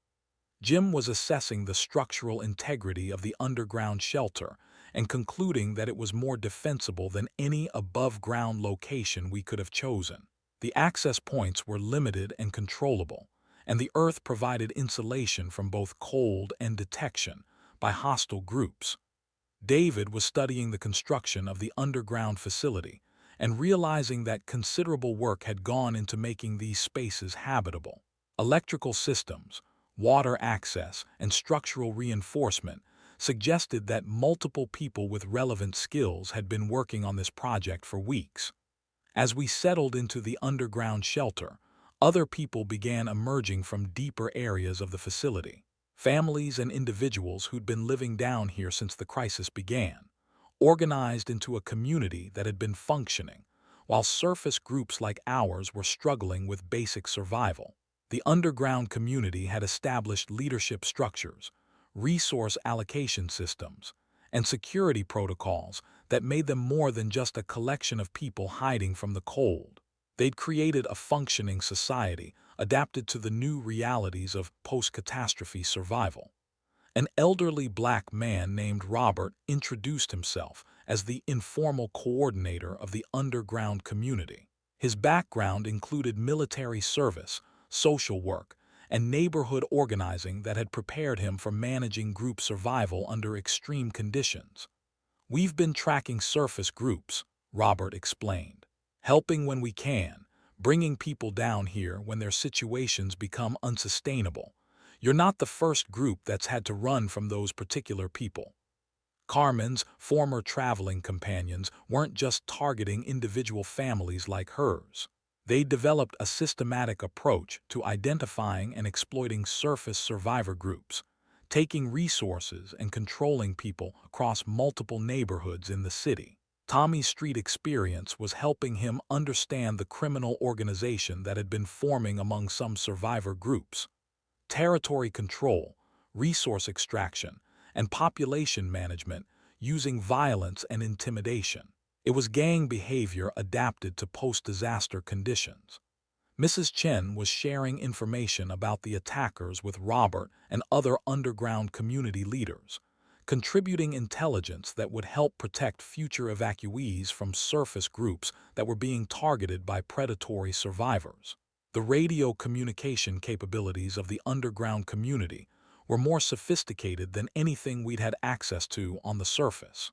[SPEAKER 1] Jim was assessing the structural integrity of the underground shelter and concluding that it was more defensible than any above-ground location we could have chosen. The access points were limited and controllable, and the earth provided insulation from both cold and detection by hostile groups. David was studying the construction of the underground facility and realizing that considerable work had gone into making these spaces habitable. Electrical systems, water access, and structural reinforcement suggested that multiple people with relevant skills had been working on this project for weeks. As we settled into the underground shelter, other people began emerging from deeper areas of the facility. Families and individuals who'd been living down here since the crisis began, organized into a community that had been functioning, while surface groups like ours were struggling with basic survival. The underground community had established leadership structures, resource allocation systems, and security protocols that made them more than just a collection of people hiding from the cold. They'd created a functioning society adapted to the new realities of post-catastrophe survival. An elderly black man named Robert introduced himself as the informal coordinator of the underground community. His background included military service, social work, and neighborhood organizing that had prepared him for managing group survival under extreme conditions. "We've been tracking surface groups," Robert explained, "helping when we can, bringing people down here when their situations become unsustainable. You're not the first group that's had to run from those particular people." Carmen's former traveling companions weren't just targeting individual families like hers. They developed a systematic approach to identifying and exploiting surface survivor groups, taking resources and controlling people across multiple neighborhoods in the city. Tommy's street experience was helping him understand the criminal organization that had been forming among some survivor groups. Territory control, resource extraction, and population management using violence and intimidation. It was gang behavior adapted to post-disaster conditions. Mrs. Chen was sharing information about the attackers with Robert and other underground community leaders, contributing intelligence that would help protect future evacuees from surface groups that were being targeted by predatory survivors. The radio communication capabilities of the underground community were more sophisticated than anything we'd had access to on the surface.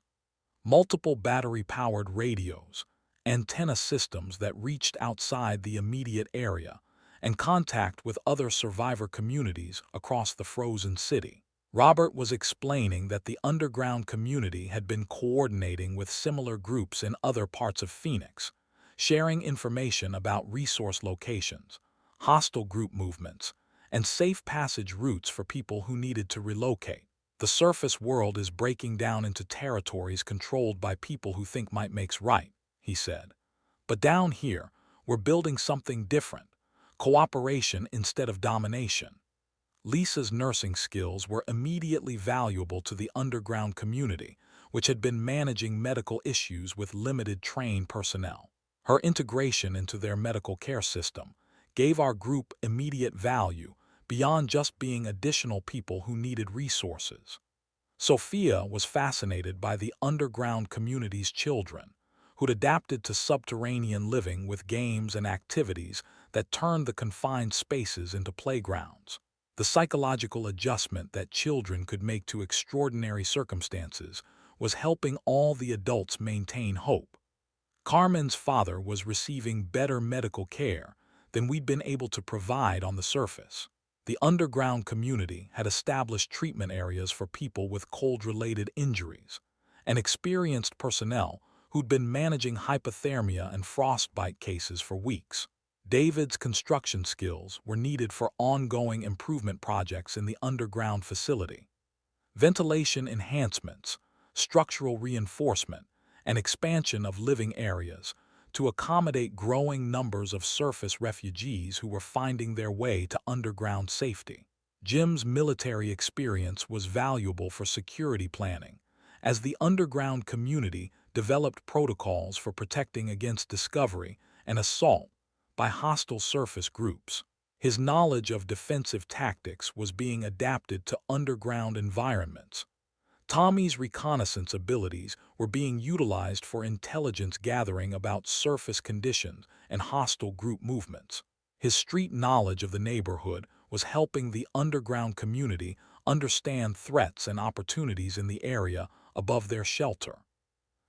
[SPEAKER 1] Multiple battery-powered radios, antenna systems that reached outside the immediate area, and contact with other survivor communities across the frozen city. Robert was explaining that the underground community had been coordinating with similar groups in other parts of Phoenix, sharing information about resource locations, hostile group movements, and safe passage routes for people who needed to relocate. "The surface world is breaking down into territories controlled by people who think might makes right," he said. "But down here, we're building something different, cooperation instead of domination." Lisa's nursing skills were immediately valuable to the underground community, which had been managing medical issues with limited trained personnel. Her integration into their medical care system gave our group immediate value beyond just being additional people who needed resources. Sophia was fascinated by the underground community's children, who'd adapted to subterranean living with games and activities that turned the confined spaces into playgrounds. The psychological adjustment that children could make to extraordinary circumstances was helping all the adults maintain hope. Carmen's father was receiving better medical care than we'd been able to provide on the surface. The underground community had established treatment areas for people with cold-related injuries, and experienced personnel who'd been managing hypothermia and frostbite cases for weeks. David's construction skills were needed for ongoing improvement projects in the underground facility. Ventilation enhancements, structural reinforcement, and expansion of living areas to accommodate growing numbers of surface refugees who were finding their way to underground safety. Jim's military experience was valuable for security planning, as the underground community developed protocols for protecting against discovery and assault by hostile surface groups. His knowledge of defensive tactics was being adapted to underground environments. Tommy's reconnaissance abilities were being utilized for intelligence gathering about surface conditions and hostile group movements. His street knowledge of the neighborhood was helping the underground community understand threats and opportunities in the area above their shelter.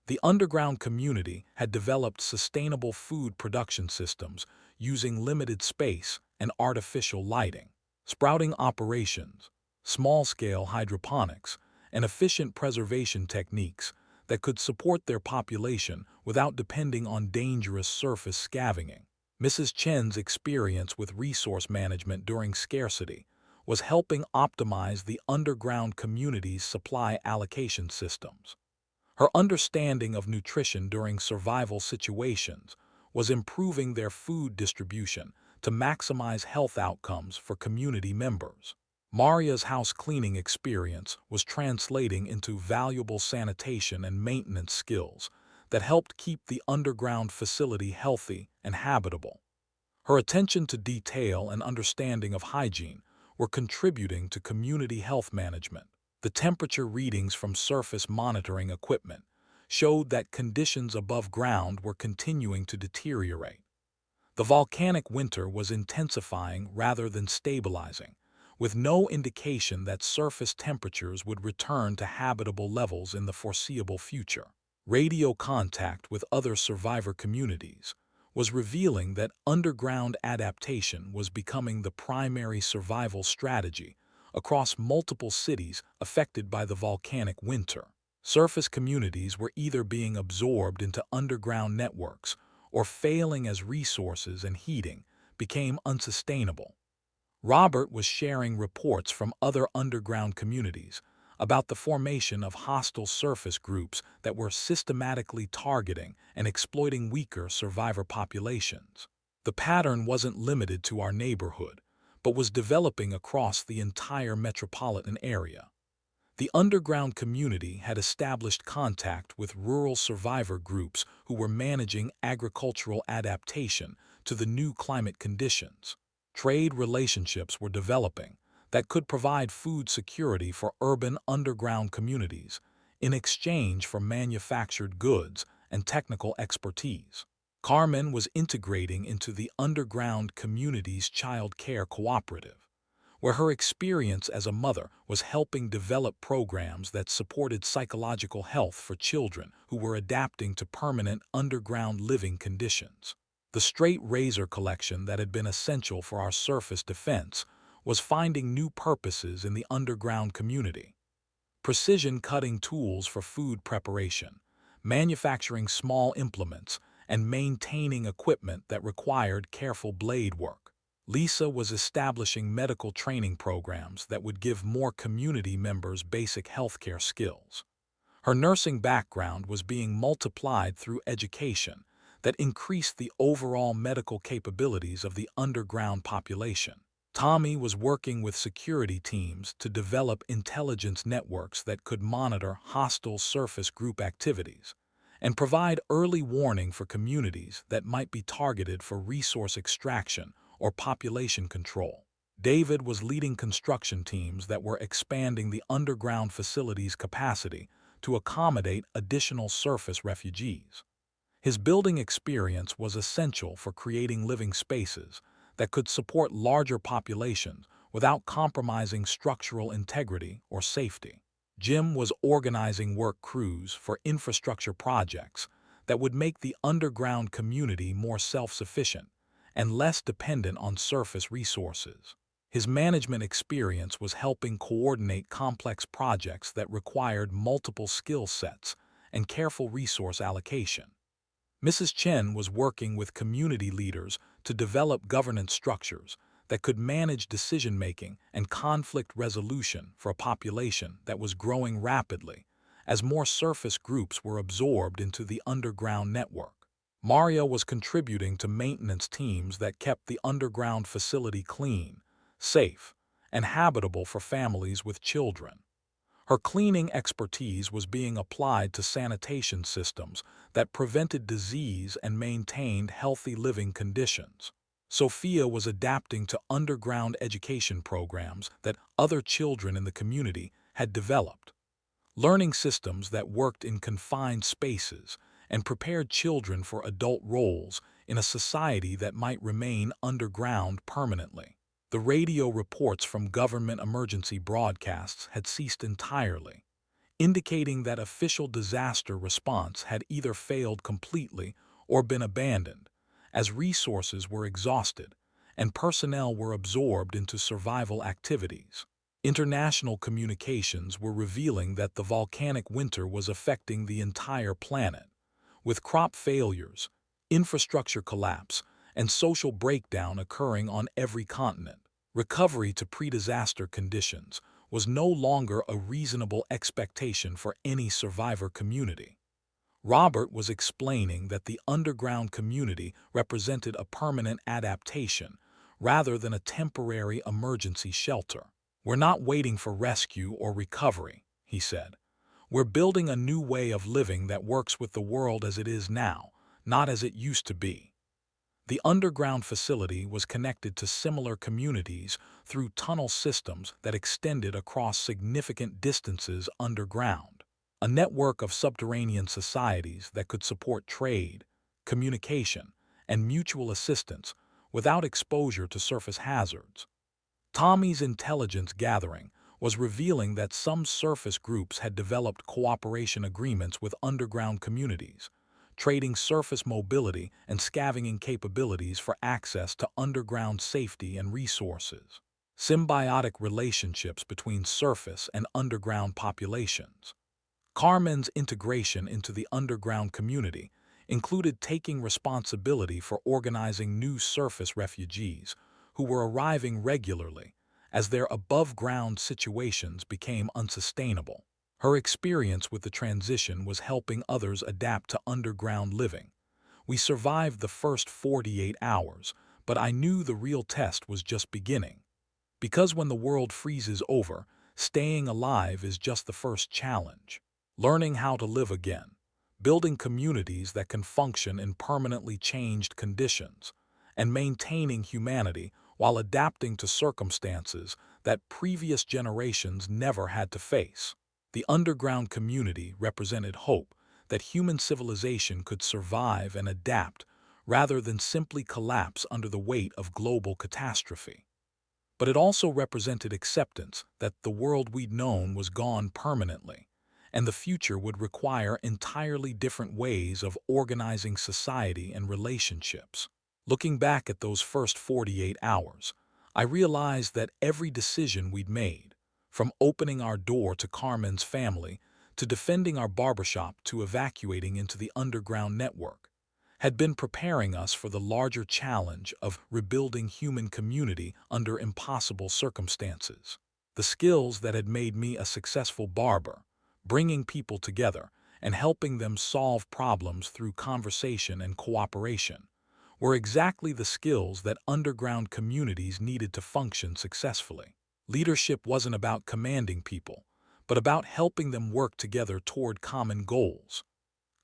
[SPEAKER 1] The underground community had developed sustainable food production systems using limited space and artificial lighting. Sprouting operations, small-scale hydroponics, and efficient preservation techniques that could support their population without depending on dangerous surface scavenging. Mrs. Chen's experience with resource management during scarcity was helping optimize the underground community's supply allocation systems. Her understanding of nutrition during survival situations was improving their food distribution to maximize health outcomes for community members. Maria's house cleaning experience was translating into valuable sanitation and maintenance skills that helped keep the underground facility healthy and habitable. Her attention to detail and understanding of hygiene were contributing to community health management. The temperature readings from surface monitoring equipment showed that conditions above ground were continuing to deteriorate. The volcanic winter was intensifying rather than stabilizing, with no indication that surface temperatures would return to habitable levels in the foreseeable future. Radio contact with other survivor communities was revealing that underground adaptation was becoming the primary survival strategy across multiple cities affected by the volcanic winter. Surface communities were either being absorbed into underground networks or failing as resources and heating became unsustainable. Robert was sharing reports from other underground communities about the formation of hostile surface groups that were systematically targeting and exploiting weaker survivor populations. The pattern wasn't limited to our neighborhood, but was developing across the entire metropolitan area. The underground community had established contact with rural survivor groups who were managing agricultural adaptation to the new climate conditions. Trade relationships were developing that could provide food security for urban underground communities in exchange for manufactured goods and technical expertise. Carmen was integrating into the underground community's child care cooperative, where her experience as a mother was helping develop programs that supported psychological health for children who were adapting to permanent underground living conditions. The straight razor collection that had been essential for our surface defense was finding new purposes in the underground community. Precision cutting tools for food preparation, manufacturing small implements, and maintaining equipment that required careful blade work. Lisa was establishing medical training programs that would give more community members basic healthcare skills. Her nursing background was being multiplied through education that increased the overall medical capabilities of the underground population. Tommy was working with security teams to develop intelligence networks that could monitor hostile surface group activities and provide early warning for communities that might be targeted for resource extraction or population control. David was leading construction teams that were expanding the underground facility's capacity to accommodate additional surface refugees. His building experience was essential for creating living spaces that could support larger populations without compromising structural integrity or safety. Jim was organizing work crews for infrastructure projects that would make the underground community more self-sufficient and less dependent on surface resources. His management experience was helping coordinate complex projects that required multiple skill sets and careful resource allocation. Mrs. Chen was working with community leaders to develop governance structures that could manage decision-making and conflict resolution for a population that was growing rapidly as more surface groups were absorbed into the underground network. Maria was contributing to maintenance teams that kept the underground facility clean, safe, and habitable for families with children. Her cleaning expertise was being applied to sanitation systems that prevented disease and maintained healthy living conditions. Sophia was adapting to underground education programs that other children in the community had developed, learning systems that worked in confined spaces and prepared children for adult roles in a society that might remain underground permanently. The radio reports from government emergency broadcasts had ceased entirely, indicating that official disaster response had either failed completely or been abandoned, as resources were exhausted and personnel were absorbed into survival activities. International communications were revealing that the volcanic winter was affecting the entire planet, with crop failures, infrastructure collapse, and social breakdown occurring on every continent. Recovery to pre-disaster conditions was no longer a reasonable expectation for any survivor community. Robert was explaining that the underground community represented a permanent adaptation rather than a temporary emergency shelter. "We're not waiting for rescue or recovery," he said. "We're building a new way of living that works with the world as it is now, not as it used to be." The underground facility was connected to similar communities through tunnel systems that extended across significant distances underground, a network of subterranean societies that could support trade, communication, and mutual assistance without exposure to surface hazards. Tommy's intelligence gathering was revealing that some surface groups had developed cooperation agreements with underground communities, trading surface mobility and scavenging capabilities for access to underground safety and resources. Symbiotic relationships between surface and underground populations. Carmen's integration into the underground community included taking responsibility for organizing new surface refugees who were arriving regularly as their above-ground situations became unsustainable. Her experience with the transition was helping others adapt to underground living. "We survived the first 48 hours, but I knew the real test was just beginning. Because when the world freezes over, staying alive is just the first challenge. Learning how to live again, building communities that can function in permanently changed conditions, and maintaining humanity while adapting to circumstances that previous generations never had to face." The underground community represented hope that human civilization could survive and adapt rather than simply collapse under the weight of global catastrophe. But it also represented acceptance that the world we'd known was gone permanently, and the future would require entirely different ways of organizing society and relationships. Looking back at those first 48 hours, I realized that every decision we'd made, from opening our door to Carmen's family, to defending our barbershop to evacuating into the underground network, had been preparing us for the larger challenge of rebuilding human community under impossible circumstances. The skills that had made me a successful barber, bringing people together and helping them solve problems through conversation and cooperation, were exactly the skills that underground communities needed to function successfully. Leadership wasn't about commanding people, but about helping them work together toward common goals.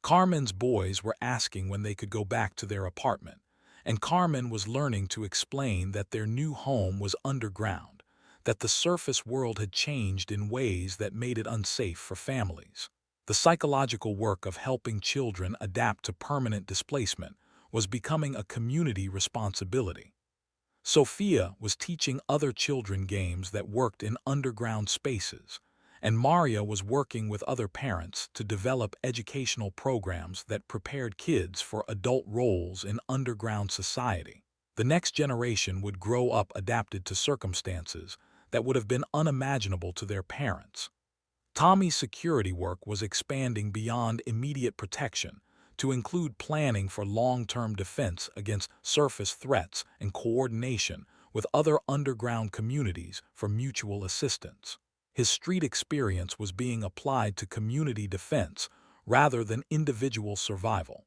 [SPEAKER 1] Carmen's boys were asking when they could go back to their apartment, and Carmen was learning to explain that their new home was underground, that the surface world had changed in ways that made it unsafe for families. The psychological work of helping children adapt to permanent displacement was becoming a community responsibility. Sophia was teaching other children games that worked in underground spaces, and Maria was working with other parents to develop educational programs that prepared kids for adult roles in underground society. The next generation would grow up adapted to circumstances that would have been unimaginable to their parents. Tommy's security work was expanding beyond immediate protection to include planning for long-term defense against surface threats and coordination with other underground communities for mutual assistance. His street experience was being applied to community defense rather than individual survival.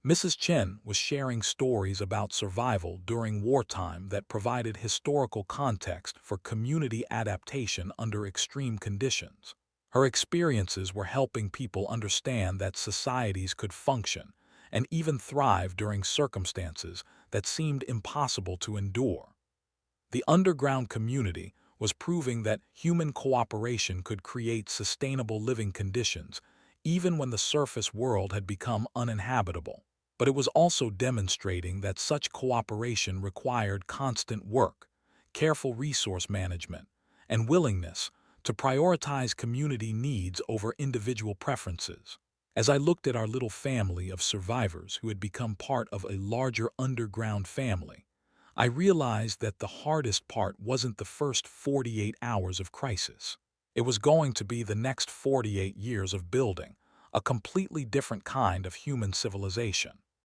[SPEAKER 1] Mrs. Chen was sharing stories about survival during wartime that provided historical context for community adaptation under extreme conditions. Her experiences were helping people understand that societies could function and even thrive during circumstances that seemed impossible to endure. The underground community was proving that human cooperation could create sustainable living conditions even when the surface world had become uninhabitable. But it was also demonstrating that such cooperation required constant work, careful resource management, and willingness to prioritize community needs over individual preferences. As I looked at our little family of survivors who had become part of a larger underground family, I realized that the hardest part wasn't the first 48 hours of crisis. It was going to be the next 48 years of building a completely different kind of human civilization.